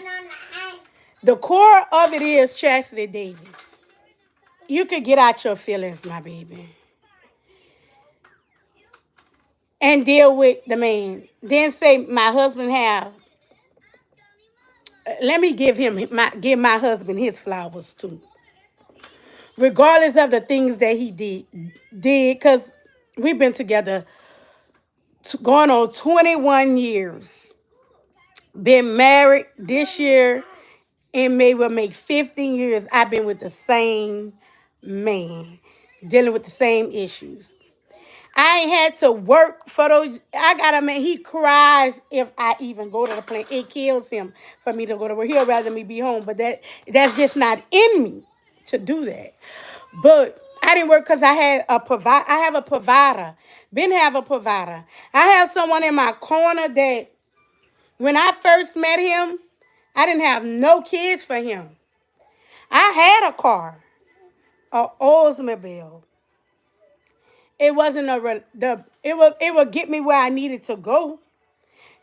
the core of it is Chassity Davis. You could get out your feelings, my baby, and deal with the man. Then say my husband have. Let me give my husband his flowers too. Regardless of the things that he did, because we've been together going on 21 years. Been married this year in May will make 15 years. I've been with the same man, dealing with the same issues. I ain't had to work for those. I got a man, he cries if I even go to the plant. It kills him for me to go to work. He'll rather me be home, but that's just not in me to do that. But I didn't work because I had a provider. I have a provider. Been have a provider. I have someone in my corner that when I first met him, I didn't have no kids for him. I had a car, a Oldsmobile. It wasn't it would get me where I needed to go.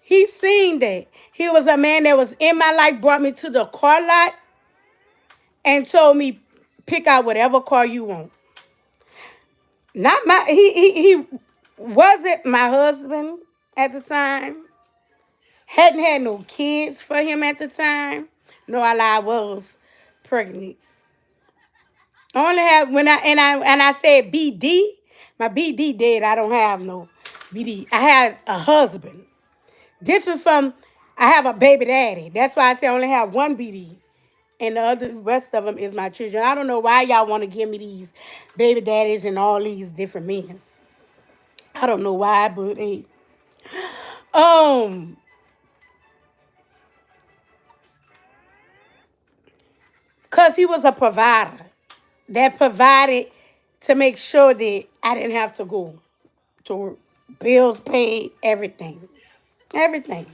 He seen that. He was a man that was in my life, brought me to the car lot and told me, pick out whatever car you want. Not my he wasn't my husband at the time. Hadn't had no kids for him at the time. No, I was pregnant. I only have when I said BD, my BD dead. I don't have no BD. I had a husband. Different from I have a baby daddy. That's why I say I only have one BD. And the other rest of them is my children. I don't know why y'all want to give me these baby daddies and all these different men. I don't know why, but hey. Um, cause he was a provider that provided to make sure that I didn't have to go to work. Bills paid, everything. Everything.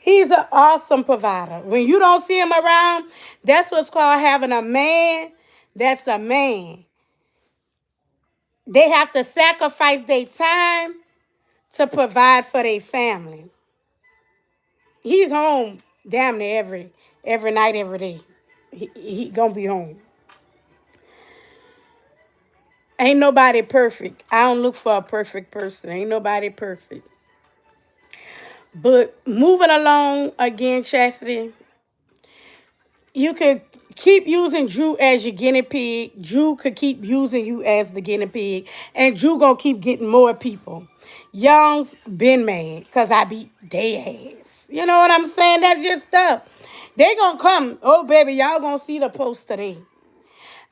He's an awesome provider. When you don't see him around, that's what's called having a man that's a man. They have to sacrifice their time to provide for their family. He's home damn near every night, every day. He gonna be home. Ain't nobody perfect. I don't look for a perfect person. Ain't nobody perfect. But moving along again, Chastity, you could keep using Drew as your guinea pig. Drew could keep using you as the guinea pig. And Drew gonna keep getting more people. Young's been mad because I beat their ass. You know what I'm saying? That's just stuff. They gonna come. Oh, baby, y'all gonna see the post today.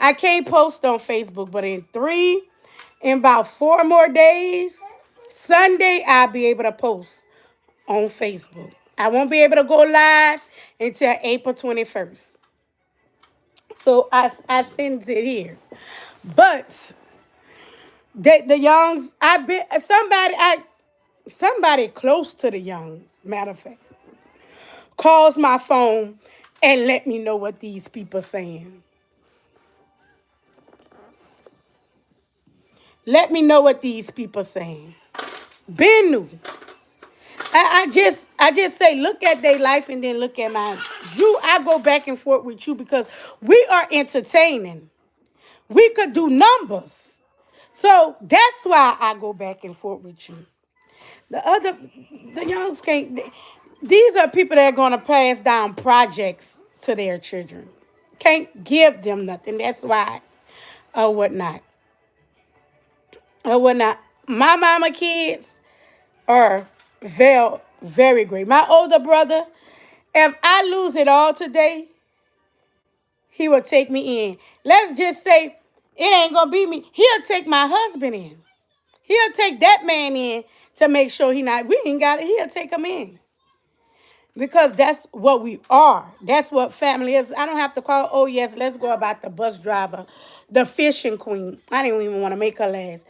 I can't post on Facebook, but in about 4 more days, Sunday, I'll be able to post on Facebook. I won't be able to go live until April 21st. So I send it here. But the youngs, I bet somebody close to the youngs, matter of fact, calls my phone and let me know what these people saying. Let me know what these people saying. Been new. I just say look at their life and then look at mine. Drew, I go back and forth with you because we are entertaining. We could do numbers. So that's why I go back and forth with you. The youngs can't. These are people that are going to pass down projects to their children. Can't give them nothing. That's why, or whatnot, or whatnot. My mama kids are very great. My older brother, if I lose it all today, he will take me in. Let's just say it ain't gonna be me. He'll take my husband in. He'll take that man in to make sure he not. We ain't got it. He'll take him in because that's what we are. That's what family is. I don't have to call. Oh yes, let's go about the bus driver, the fishing queen. I didn't even want to make her last.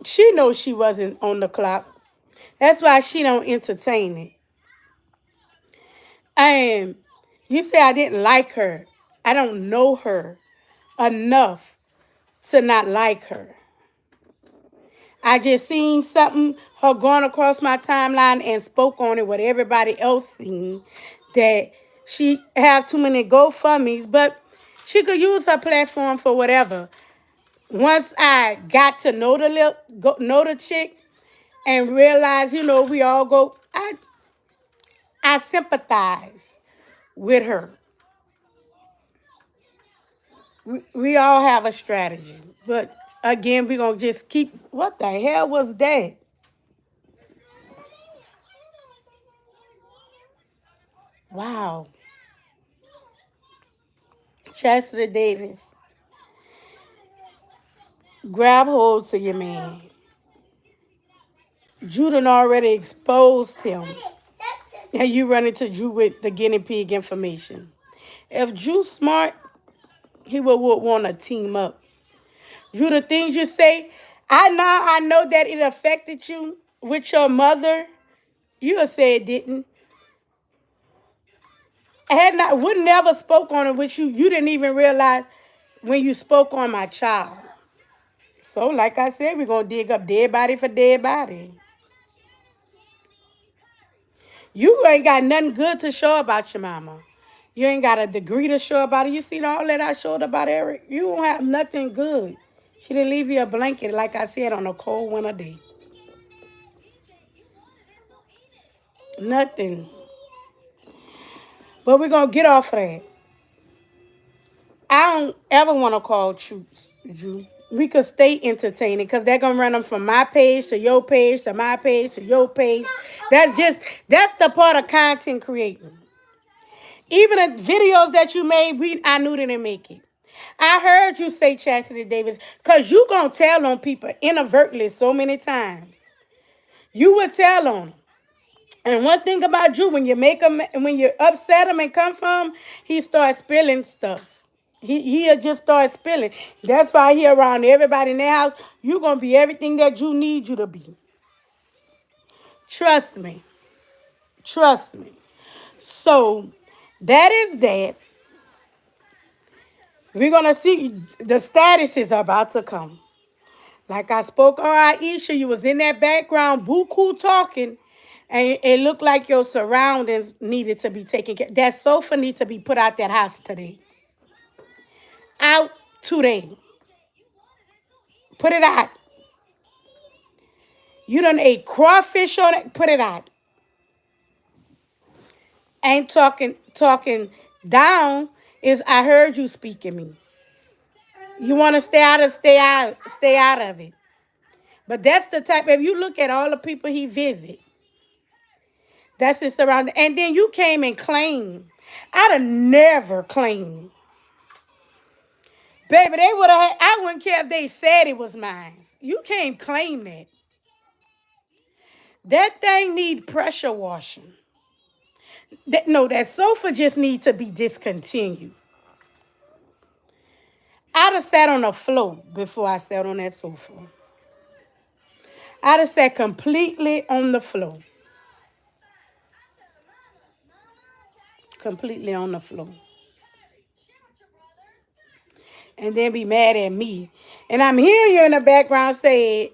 She knows she wasn't on the clock. That's why she don't entertain it. And you say I didn't like her. I don't know her enough to not like her. I just seen something, her going across my timeline and spoke on it, what everybody else seen, that she have too many GoFundMes, but she could use her platform for whatever. Once I got to know know the chick and realize, we all go, I sympathize with her. We all have a strategy. But again, we're going to just keep. What the hell was that? Wow. Chassity Davis, grab hold to your man. Juden already exposed him. And you run into Drew with the guinea pig information. If Drew's smart, he would want to team up. Drew, the things you say, I know that it affected you with your mother. You would say it didn't. Would never spoke on it with you. You didn't even realize when you spoke on my child. So, like I said, we're gonna dig up dead body for dead body. You ain't got nothing good to show about your mama. You ain't got a degree to show about it. You seen all that I showed about Eric? You don't have nothing good. She didn't leave you a blanket, like I said, on a cold winter day. Nothing. But we're going to get off of that. I don't ever want to call troops, Drew. We could stay entertaining because they're going to run them from my page to your page to my page to your page. That's the part of content creating. Even the videos that you made, I knew they didn't make it. I heard you say Chassity Davis because you going to tell on people inadvertently so many times. You would tell on them. And one thing about Drew, when you make him, when you upset him and come from him, he starts spilling stuff. He'll just start spilling. That's why he around everybody in their house. You're going to be everything that you need you to be. Trust me. Trust me. So, that is that. We're going to see the status is about to come. Like I spoke on Aisha, you was in that background, buku talking, and it looked like your surroundings needed to be taken care of. That sofa needs to be put out that house today. Out today. Put it out. You done ate crawfish on it, put it out. Ain't talking down is I heard you speaking me. You want to stay out of it. But that's the type, if you look at all the people he visit, that's his surrounding. And then you came and claimed. I'd have never claimed. Baby, they would have I wouldn't care if they said it was mine. You can't claim that. That thing need pressure washing. That sofa just needs to be discontinued. I'd have sat on the floor before I sat on that sofa. I'd have sat completely on the floor. Completely on the floor. And then be mad at me. And I'm hearing you in the background say,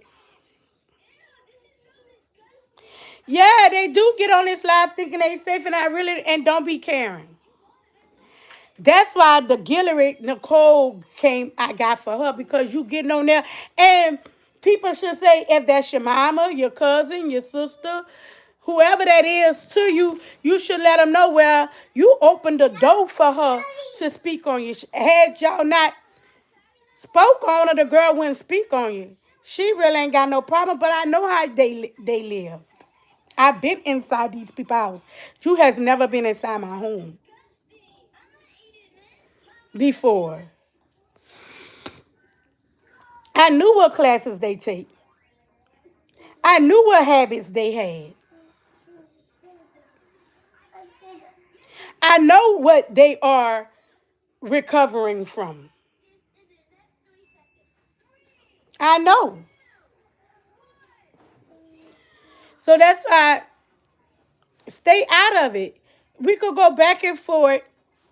yeah, they do get on this live thinking they safe and don't be caring. That's why the Gillery Nicole I got for her because you getting on there. And people should say, if that's your mama, your cousin, your sister, whoever that is to you, you should let them know where you opened the door for her to speak on you. Had y'all not spoke on her, the girl wouldn't speak on you. She really ain't got no problem, but I know how they live. I've been inside these people's house. You has never been inside my home before. I knew what classes they take. I knew what habits they had. I know what they are recovering from. I know. So that's why stay out of it. We could go back and forth,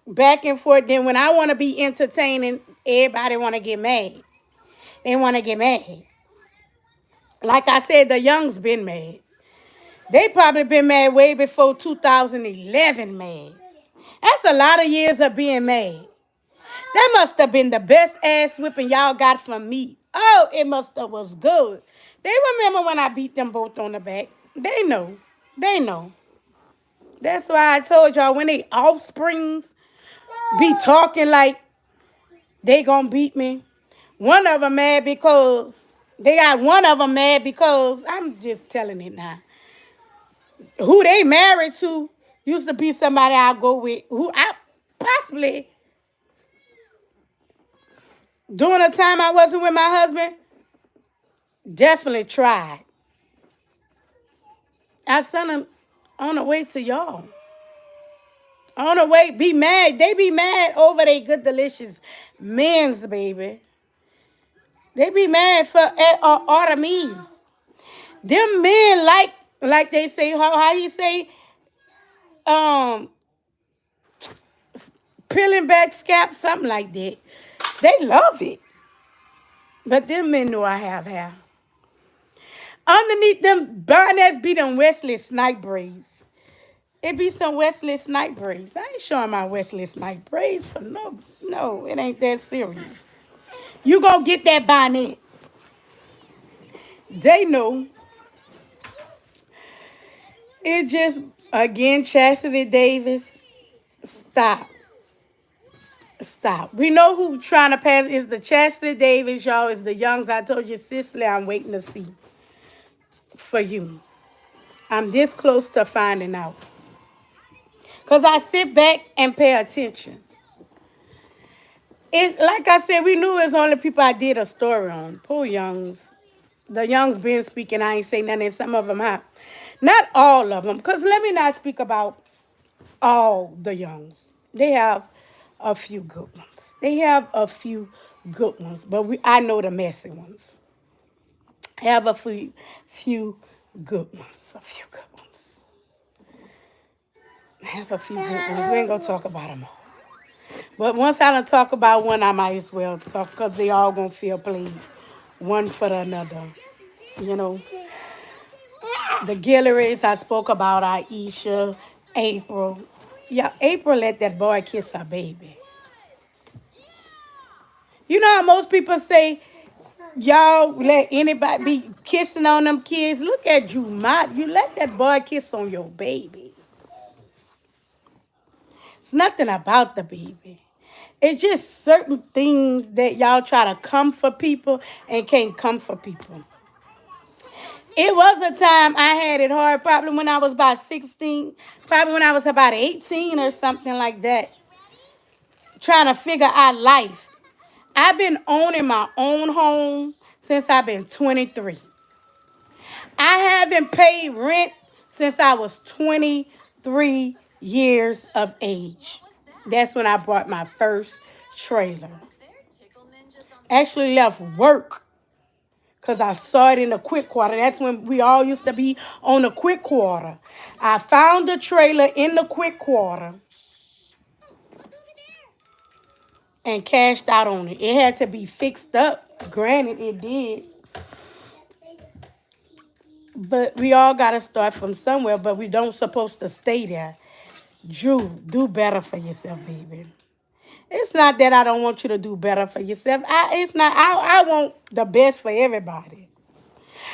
back and forth. Then when I want to be entertaining, everybody want to get mad. They want to get mad. Like I said, the young's been mad. They probably been mad way before 2011 mad. That's a lot of years of being mad. That must have been the best ass whipping y'all got from me. Oh, it must have was good. They remember when I beat them both on the back. They know. They know. That's why I told y'all when they offsprings be talking like they gonna beat me. One of them mad because they got one of them mad because I'm just telling it now. Who they married to used to be somebody I go with. Who I possibly during the time I wasn't with my husband definitely tried. I sent them on the way to y'all. On the way, be mad. They be mad over they good delicious men's baby. They be mad for Artemis. Them men like they say how you say um peeling back scalp something like that. They love it. But them men know I have hair. Underneath them Barnett's be them Wesley Snipe braids. It be some Wesley Snipe braids. I ain't showing my Wesley Snipe braids for no, it ain't that serious. You go get that bonnet. They know. It just, again, Chassity Davis, stop. Stop. We know who trying to pass is the Chassity Davis, y'all, is the Youngs. I told you, Cicely, I'm waiting to see for you. I'm this close to finding out. Because I sit back and pay attention. It, like I said, we knew it was only people I did a story on. Poor Youngs. The Youngs been speaking. I ain't say nothing. And some of them have. Not all of them. Because let me not speak about all the Youngs. They have a few good ones. They have a few good ones. But I know the messy ones. Have a few good ones. A few good ones. Have a few good ones. We ain't going to talk about them all. But once I done talk about one, I might as well talk because they all going to feel played. One for the another. You know. The Gilleries, I spoke about Aisha, April. Yeah, April let that boy kiss her baby. You know how most people say, y'all let anybody be kissing on them kids? Look at you, Mott. You let that boy kiss on your baby. It's nothing about the baby. It's just certain things that y'all try to come for people and can't come for people. It was a time I had it hard, probably when I was about 16, probably when I was about 18 or something like that, trying to figure out life. I've been owning my own home since I've been 23. I haven't paid rent since I was 23 years of age. That's when I bought my first trailer. Actually left work because I saw it in the quick quarter. That's when we all used to be on the quick quarter. I found the trailer in the quick quarter and cashed out on it. It had to be fixed up. Granted, it did. But we all got to start from somewhere, but we don't supposed to stay there. Drew, do better for yourself, baby. It's not that I don't want you to do better for yourself. I want the best for everybody.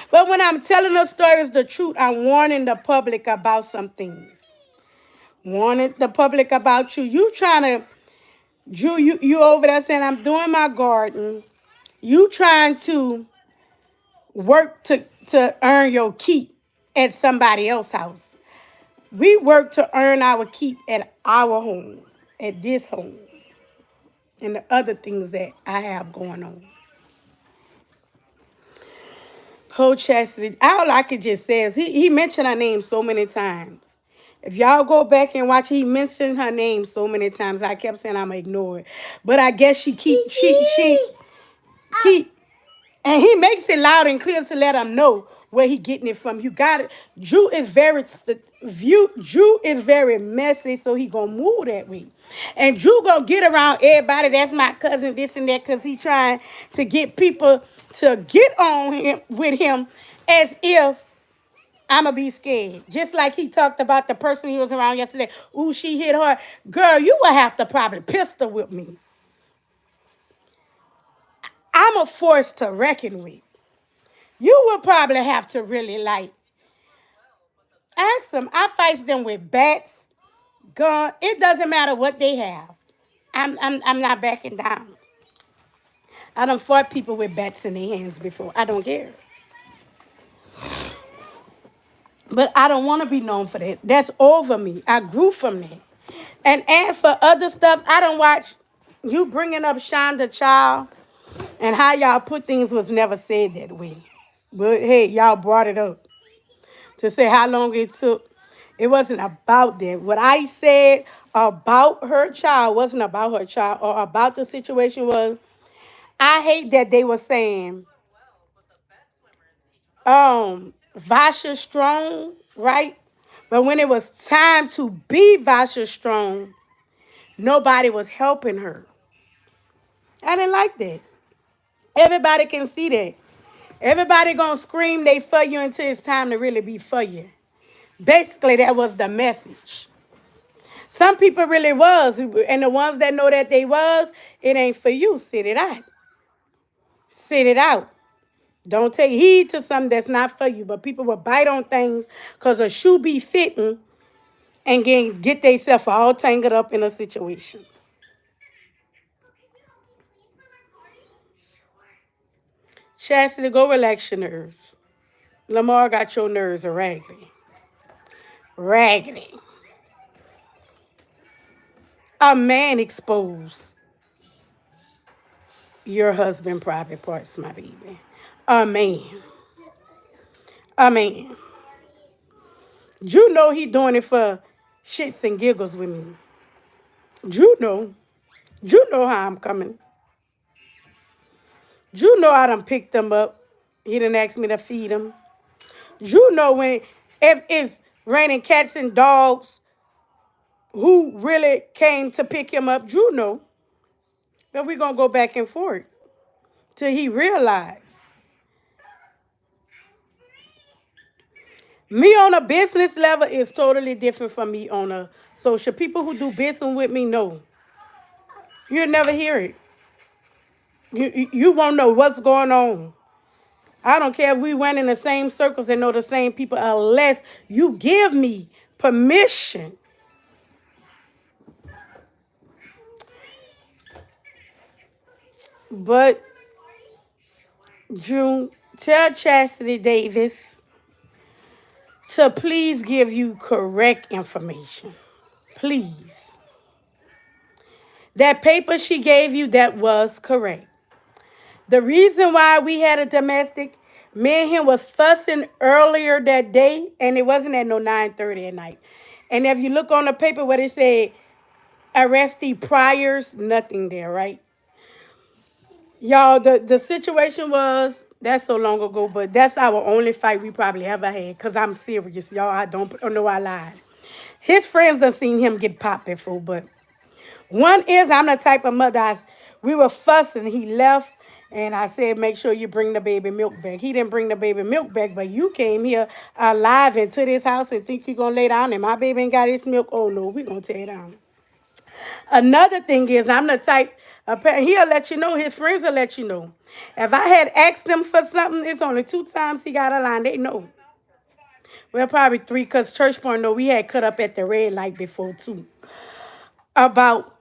But when I'm telling the stories, the truth, I'm warning the public about some things. Warning the public about you. You trying to, Drew, you over there saying, I'm doing my garden. You trying to work to earn your keep at somebody else's house. We work to earn our keep at our home, at this home, and the other things that I have going on. Coach Chassity, all I could just say is he mentioned her name so many times. If y'all go back and watch, he mentioned her name so many times. I kept saying I'm gonna ignore it, but I guess she keep, and he makes it loud and clear to let them know where he getting it from. You got it. Drew is very messy, so he gonna move that way. And Drew gonna get around everybody. That's my cousin, this and that, because he trying to get people to get on him with him as if I'ma be scared. Just like he talked about the person he was around yesterday. Ooh, she hit her. Girl, you will have to probably pistol with me. I'm a force to reckon with. You will probably have to really like ask them. I fight them with bats, gun. It doesn't matter what they have. I'm not backing down. I done fought people with bats in their hands before. I don't care. But I don't want to be known for that. That's over me. I grew from that. And as for other stuff, I don't watch you bringing up Shonda Child and how y'all put things was never said that way. But hey, y'all brought it up to say how long it took. It wasn't about that. What I said about her child wasn't about her child or about the situation was I hate that they were saying Vasha Strong, right? But when it was time to be Vasha Strong, nobody was helping her. I didn't like that. Everybody can see that. Everybody gonna scream they for you until it's time to really be for you. Basically, that was the message. Some people really was, and the ones that know that they was, it ain't for you. Sit it out. Sit it out. Don't take heed to something that's not for you. But people will bite on things because a shoe be fitting and get themselves all tangled up in a situation. Chastity, go relax your nerves. Lamar got your nerves are raggedy. Raggedy. A man exposed your husband private parts, my baby. A man. A man. You know he doing it for shits and giggles with me. You know. You know how I'm coming. You know I done picked him up. He done asked me to feed him. You know when if it's raining cats and dogs who really came to pick him up, you know. But we gonna go back and forth till he realize. Me on a business level is totally different from me on a social. People who do business with me know. You'll never hear it. You won't know what's going on. I don't care if we went in the same circles and know the same people unless you give me permission. But June, tell Chassity Davis to please give you correct information. Please. That paper she gave you, that was correct. The reason why we had a domestic, me and him was fussing earlier that day, and it wasn't at no 9:30 at night. And if you look on the paper where it said arrestee priors, nothing there, right? Y'all, the situation was, that's so long ago, but that's our only fight we probably ever had. Cause I'm serious, y'all. I don't know I lied. His friends have seen him get popped before, but one is I'm the type of mother. We were fussing. He left, and I said, "Make sure you bring the baby milk back." He didn't bring the baby milk back, but you came here alive into this house and think you're gonna lay down, and my baby ain't got his milk. Oh no, we gonna tear down. Another thing is I'm the type. He'll let you know. His friends will let you know. If I had asked them for something, it's only 2 times he got a line. They know. Well, probably three, because church point know we had cut up at the red light before too. About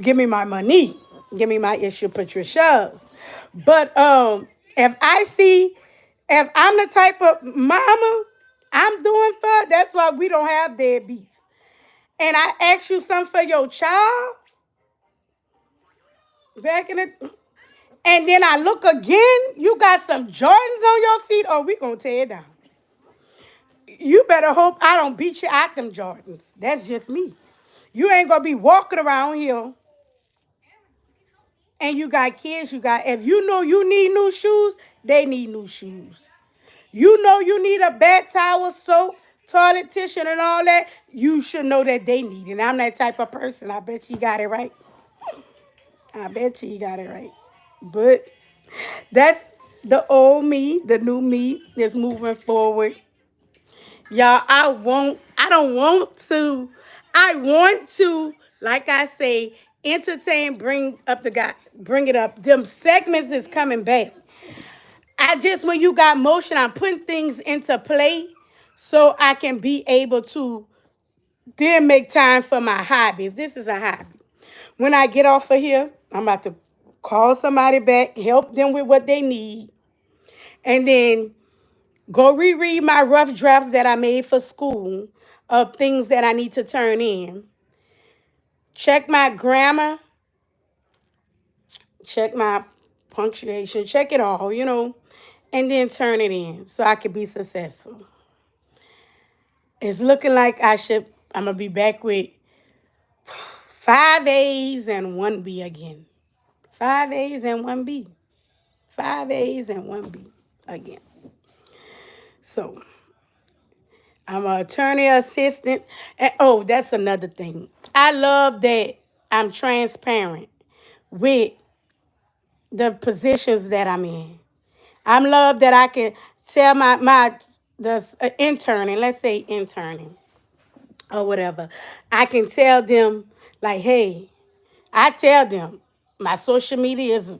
give me my money, give me my issue, Patricia's. But if I see, if I'm the type of mama, I'm doing for. That's why we don't have deadbeats. And I ask you something for your child back in the, and then I look again. You got some Jordans on your feet, or we gonna tear it down. You better hope I don't beat you out them Jordans. That's just me. You ain't gonna be walking around here and you got kids, you got, if you know you need new shoes, they need new shoes. You know you need a bath towel, soap, toilet tissue, and all that, you should know that they need it. And I'm that type of person. I bet you got it right. I bet you got it right. But that's the old me, the new me is moving forward. Y'all, I don't want to. I want to, like I say, entertain, bring up the guy, bring it up. Them segments is coming back. I just, when you got motion, I'm putting things into play so I can be able to then make time for my hobbies. This is a hobby. When I get off of here, I'm about to call somebody back, help them with what they need, and then go reread my rough drafts that I made for school of things that I need to turn in. Check my grammar, check my punctuation, check it all, and then turn it in so I can be successful. It's looking like I'm going to be back with 5 A's and 1 B again. 5 A's and 1 B. 5 A's and 1 B again. So, I'm an attorney assistant. And, oh, that's another thing. I love that I'm transparent with the positions that I'm in. I'm love that I can tell my the interning, let's say interning or whatever, I can tell them like, hey, I tell them my social media is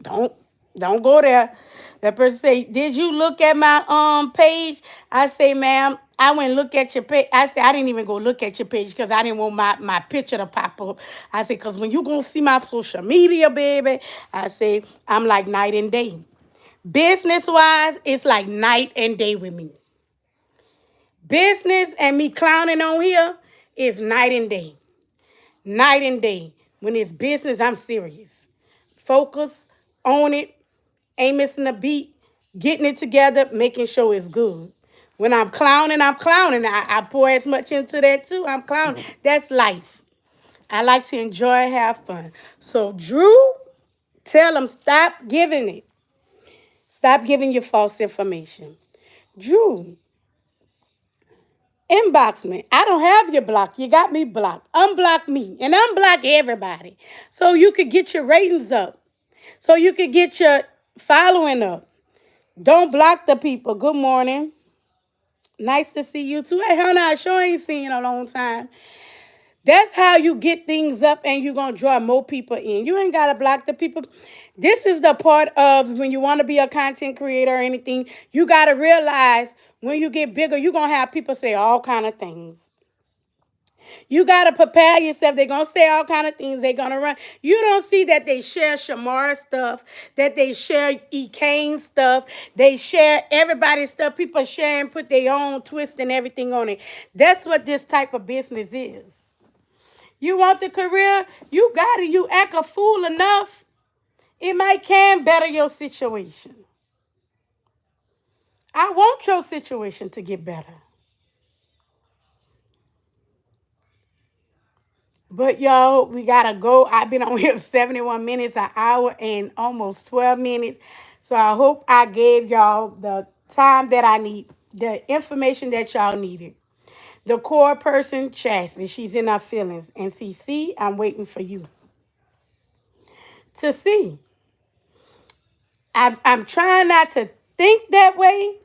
don't don't go there. That person say, did you look at my page? I say, ma'am, I went and look at your page. I say, I didn't even go look at your page because I didn't want my picture to pop up. I say, because when you gonna see my social media, baby, I say, I'm like night and day. Business wise, it's like night and day with me. Business and me clowning on here is night and day. Night and day. When it's business, I'm serious. Focus, own it, ain't missing a beat, getting it together, making sure it's good. When I'm clowning, I'm clowning. I pour as much into that too. I'm clowning. That's life. I like to enjoy, have fun. So, Drew, tell them stop giving it. Stop giving your false information. Drew, inbox me. I don't have your block. You got me blocked. Unblock me and unblock everybody so you could get your ratings up, so you could get your following up. Don't block the people. Good morning. Nice to see you too. Hey, Hannah, I sure ain't seen you in a long time. That's how you get things up and you're going to draw more people in. You ain't got to block the people. This is the part of when you want to be a content creator or anything, you got to realize when you get bigger, you're going to have people say all kind of things. You got to prepare yourself. They're going to say all kind of things. They're going to run. You don't see that they share Shamar stuff, that they share E. Kane stuff. They share everybody's stuff. People share and put their own twist and everything on it. That's what this type of business is. You want the career? You got it. You act a fool enough, it might can better your situation. I want your situation to get better. But y'all, we gotta go. I've been on here 71 minutes, an hour, and almost 12 minutes. So I hope I gave y'all the time that I need, the information that y'all needed. The core person, Chassity, she's in her feelings. And CC, I'm waiting for you to see. I'm trying not to think that way,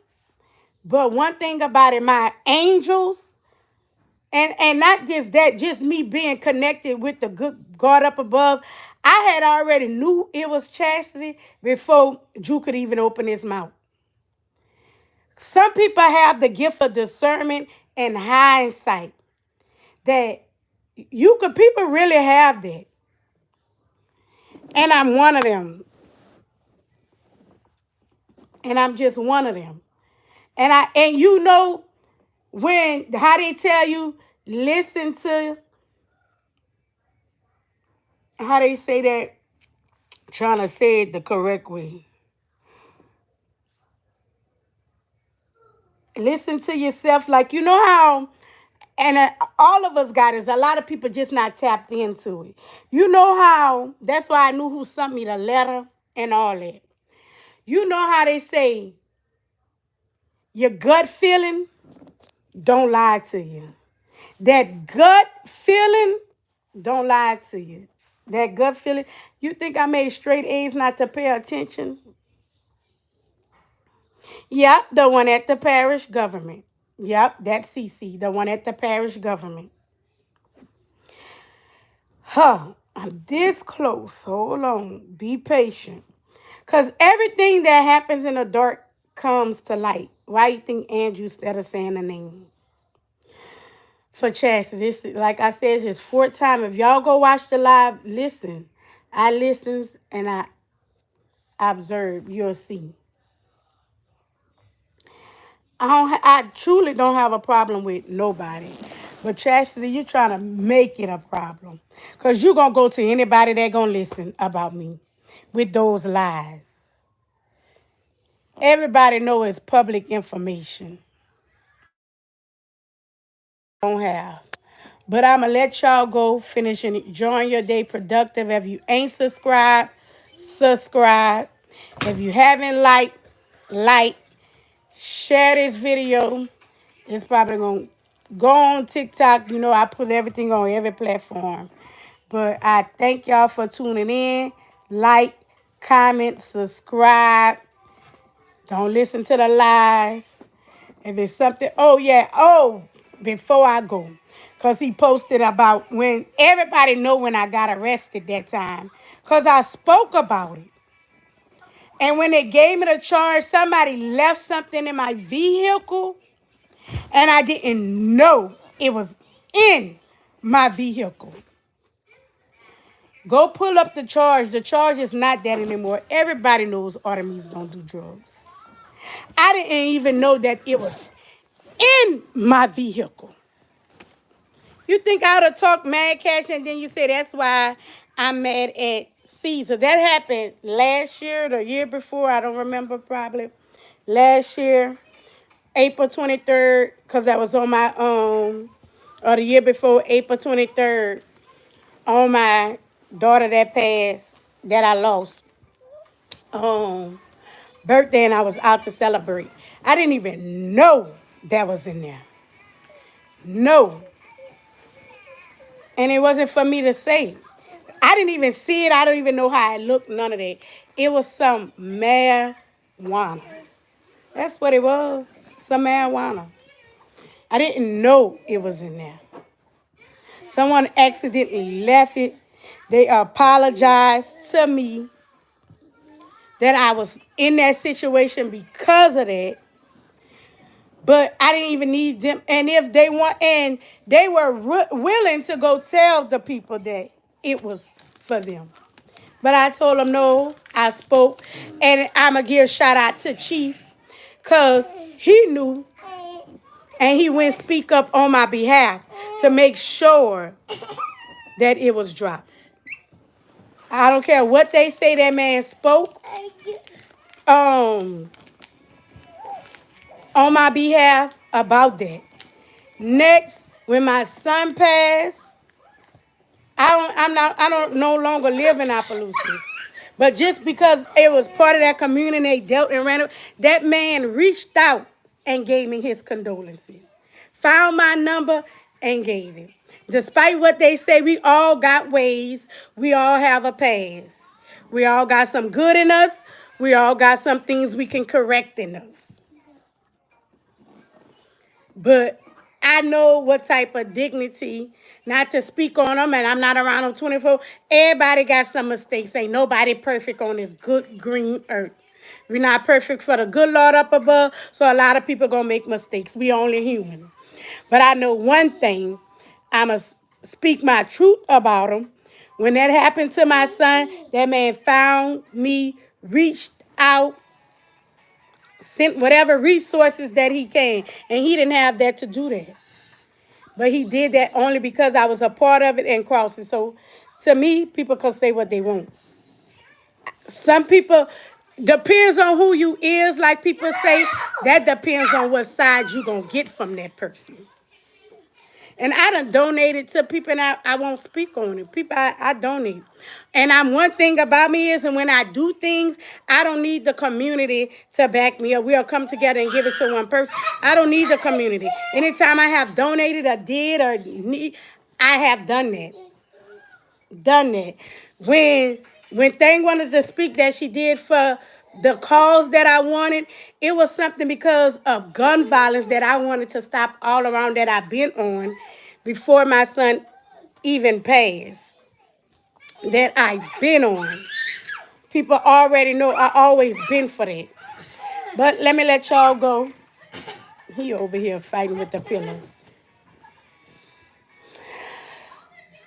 but one thing about it, my angels, and not just that, just me being connected with the good God up above. I had already knew it was Chassity before Drew could even open his mouth. Some people have the gift of discernment and hindsight that people really have that. And I'm one of them. And I'm just one of them. And you know when how they tell you listen to how they say that, trying to say it the correct way. Listen to yourself, like you know how, and all of us got it. A lot of people just not tapped into it. You know how, that's why I knew who sent me the letter and all that. You know how they say your gut feeling don't lie to you. That gut feeling don't lie to you. That gut feeling. You think I made straight A's not to pay attention? Yep, the one at the parish government. Yep, that's CC, the one at the parish government. Huh, I'm this close. Hold on. Be patient. Because everything that happens in the dark comes to light. Why you think Andrew instead of saying the name? For Chastity, this, like I said, it's his fourth time. If y'all go watch the live, listen. I listens and I observe. You'll see. I truly don't have a problem with nobody. But Chastity, you're trying to make it a problem. Because you're going to go to anybody that going to listen about me with those lies. Everybody know it's public information. Don't have. But I'm going to let y'all go finish and enjoy your day productive. If you ain't subscribed, subscribe. If you haven't like, share this video. It's probably going to go on TikTok. You know, I put everything on every platform. But I thank y'all for tuning in. Like, comment, subscribe. Don't listen to the lies. If it's something, before I go. Because he posted about when everybody know when I got arrested that time. Because I spoke about it. And when they gave me the charge, somebody left something in my vehicle. And I didn't know it was in my vehicle. Go pull up the charge. The charge is not that anymore. Everybody knows Artemis don't do drugs. I didn't even know that it was in my vehicle. You think I would have talked mad cash and then you say that's why I'm mad at Caesar. That happened last year, the year before. I don't remember probably. Last year, April 23rd, because that was on my, or the year before, April 23rd, on my daughter that passed, that I lost, birthday, and I was out to celebrate. I didn't even know that was in there. No. And it wasn't for me to say. I didn't even see it. I don't even know how it looked, none of that. It was some marijuana. That's what it was, some marijuana. I didn't know it was in there. Someone accidentally left it. They apologized to me that I was in that situation because of that. But I didn't even need them. And if they want, and they were willing to go tell the people that it was for them. But I told them no, I spoke. And I'm going to give a shout out to Chief because he knew and he went speak up on my behalf to make sure that it was dropped. I don't care what they say that man spoke on my behalf about that. Next, when my son passed, I don't no longer live in Opelousas. But just because it was part of that community, they dealt and ran it, that man reached out and gave me his condolences. Found my number and gave it. Despite what they say, we all got ways. We all have a past. We all got some good in us. We all got some things we can correct in us. But I know what type of dignity, not to speak on them, and I'm not around them 24. Everybody got some mistakes. Ain't nobody perfect on this good green earth. We're not perfect for the good Lord up above, so a lot of people going to make mistakes. We only human. But I know one thing. I'm going to speak my truth about them. When that happened to my son, that man found me, reached out, sent whatever resources that he can. And he didn't have that to do that. But he did that only because I was a part of it and crossed it. So to me, people can say what they want. Some people, depends on who you is, like people say, that depends on what side you going to get from that person. And I done donated to people, and I won't speak on it. People, I donate. And one thing about me is, and when I do things, I don't need the community to back me up. We'll come together and give it to one person. I don't need the community. Anytime I have donated or did or need, I have done that. Done that. When Thing wanted to speak that she did for the cause that I wanted, it was something because of gun violence that I wanted to stop all around that I've been on before my son even passed. That I've been on. People already know I always been for that. But let me let y'all go. He over here fighting with the pillows.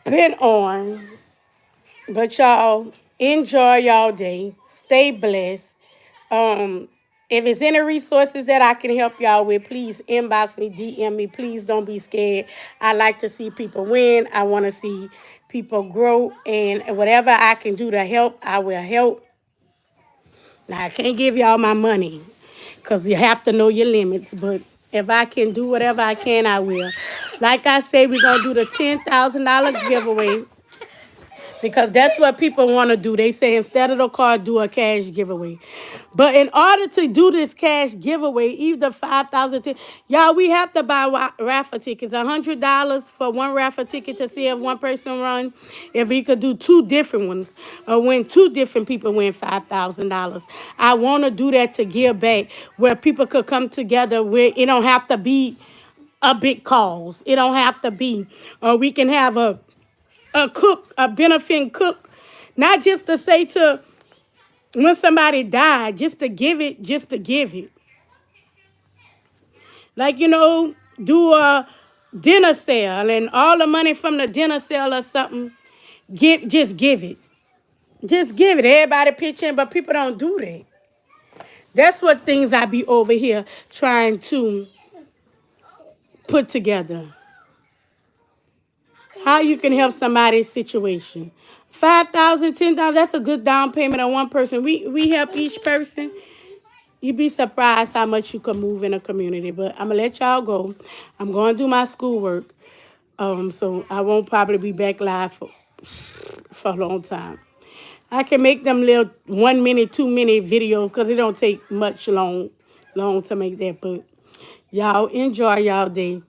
Been on. But y'all, enjoy y'all day. Stay blessed. If it's any resources that I can help y'all with, please inbox me, DM me. Please don't be scared. I like to see people win. I want to see people grow. And whatever I can do to help, I will help. Now, I can't give y'all my money because you have to know your limits. But if I can do whatever I can, I will. Like I say, we're going to do the $10,000 giveaway. because that's what people want to do. They say instead of the car, do a cash giveaway. But in order to do this cash giveaway, either 5,000, y'all, we have to buy raffle tickets. $100 for one raffle ticket to see if one person run. If we could do two different ones, or when two different people win $5,000, I want to do that to give back, where people could come together. Where it don't have to be a big cause. It don't have to be, or we can have a cook, a benefiting cook, not just to say to when somebody died, just to give it, just to give it. Like, do a dinner sale and all the money from the dinner sale or something, just give it. Just give it. Everybody pitch in, but people don't do that. That's what things I be over here trying to put together. How you can help somebody's situation. 5,000, 10,000. That's a good down payment on one person. We help each person. You'd be surprised how much you can move in a community. But I'm gonna let y'all go. I'm going to do my schoolwork. So I won't probably be back live for a long time. I can make them little 1 minute, 2 minute videos because it don't take much long to make that. But y'all enjoy y'all day.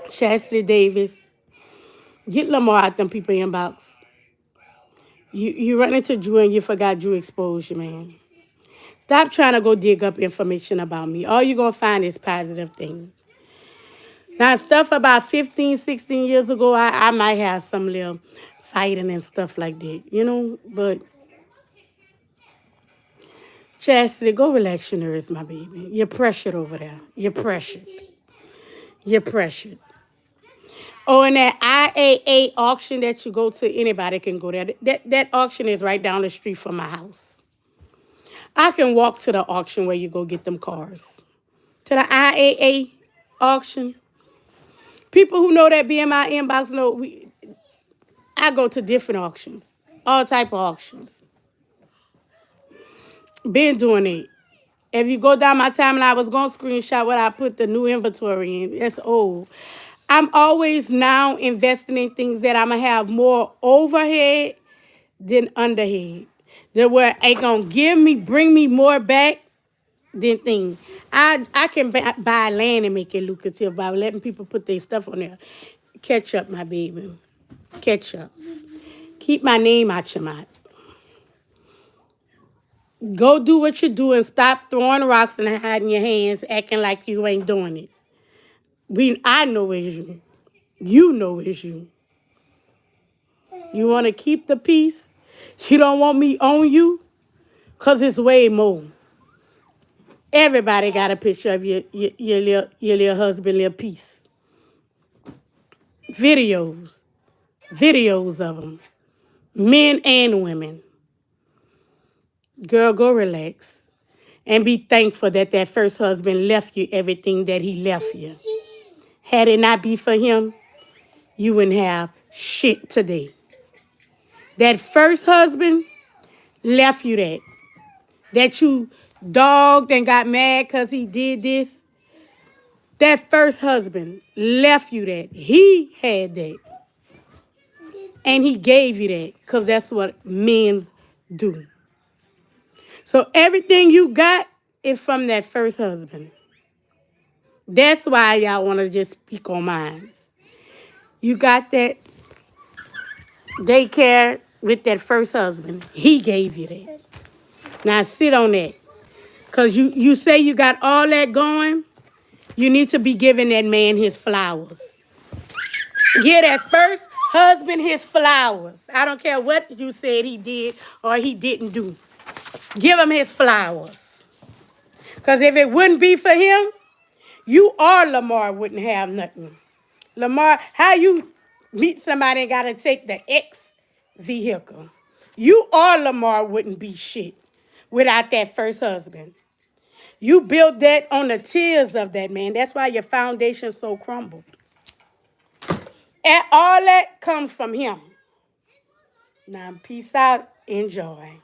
Chassity Davis. Get Lamar out them people inbox. You run into Drew and you forgot Drew exposed you, man. Stop trying to go dig up information about me. All you're going to find is positive things. Now, stuff about 15, 16 years ago, I might have some little fighting and stuff like that, But, Chastity, go relax your nerves, my baby. You're pressured over there. You're pressured. You're pressured. Oh, and that IAA auction that you go to, anybody can go there. That auction is right down the street from my house. I can walk to the auction where you go get them cars. To the IAA auction. People who know that be in my inbox know I go to different auctions. All type of auctions. Been doing it. If you go down my timeline, I was going to screenshot what I put the new inventory in. It's old. I'm always now investing in things that I'm going to have more overhead than underhead. That where ain't going to bring me more back than things. I can buy land and make it lucrative by letting people put their stuff on there. Catch up, my baby. Catch up. Keep my name out your mouth. Go do what you do and stop throwing rocks and hiding your hands, acting like you ain't doing it. I know it's you. You know it's you. You want to keep the peace? You don't want me on you? Because it's way more. Everybody got a picture of your little husband, little piece. Videos of them. Men and women. Girl, go relax. And be thankful that first husband left you everything that he left you. Had it not be for him, you wouldn't have shit today. That first husband left you that. That you dogged and got mad because he did this. That first husband left you that. He had that. And he gave you that because that's what men do. So everything you got is from that first husband. That's why y'all want to just speak on mine. You got that daycare with that first husband. He gave you that. Now sit on that. Because you say you got all that going, you need to be giving that man his flowers. Give that first husband his flowers. I don't care what you said he did or he didn't do. Give him his flowers. Because if it wouldn't be for him, you or Lamar wouldn't have nothing. Lamar, how you meet somebody and got to take the X vehicle? You or Lamar wouldn't be shit without that first husband. You built that on the tears of that man. That's why your foundation's so crumbled. And all that comes from him. Now, peace out. Enjoy.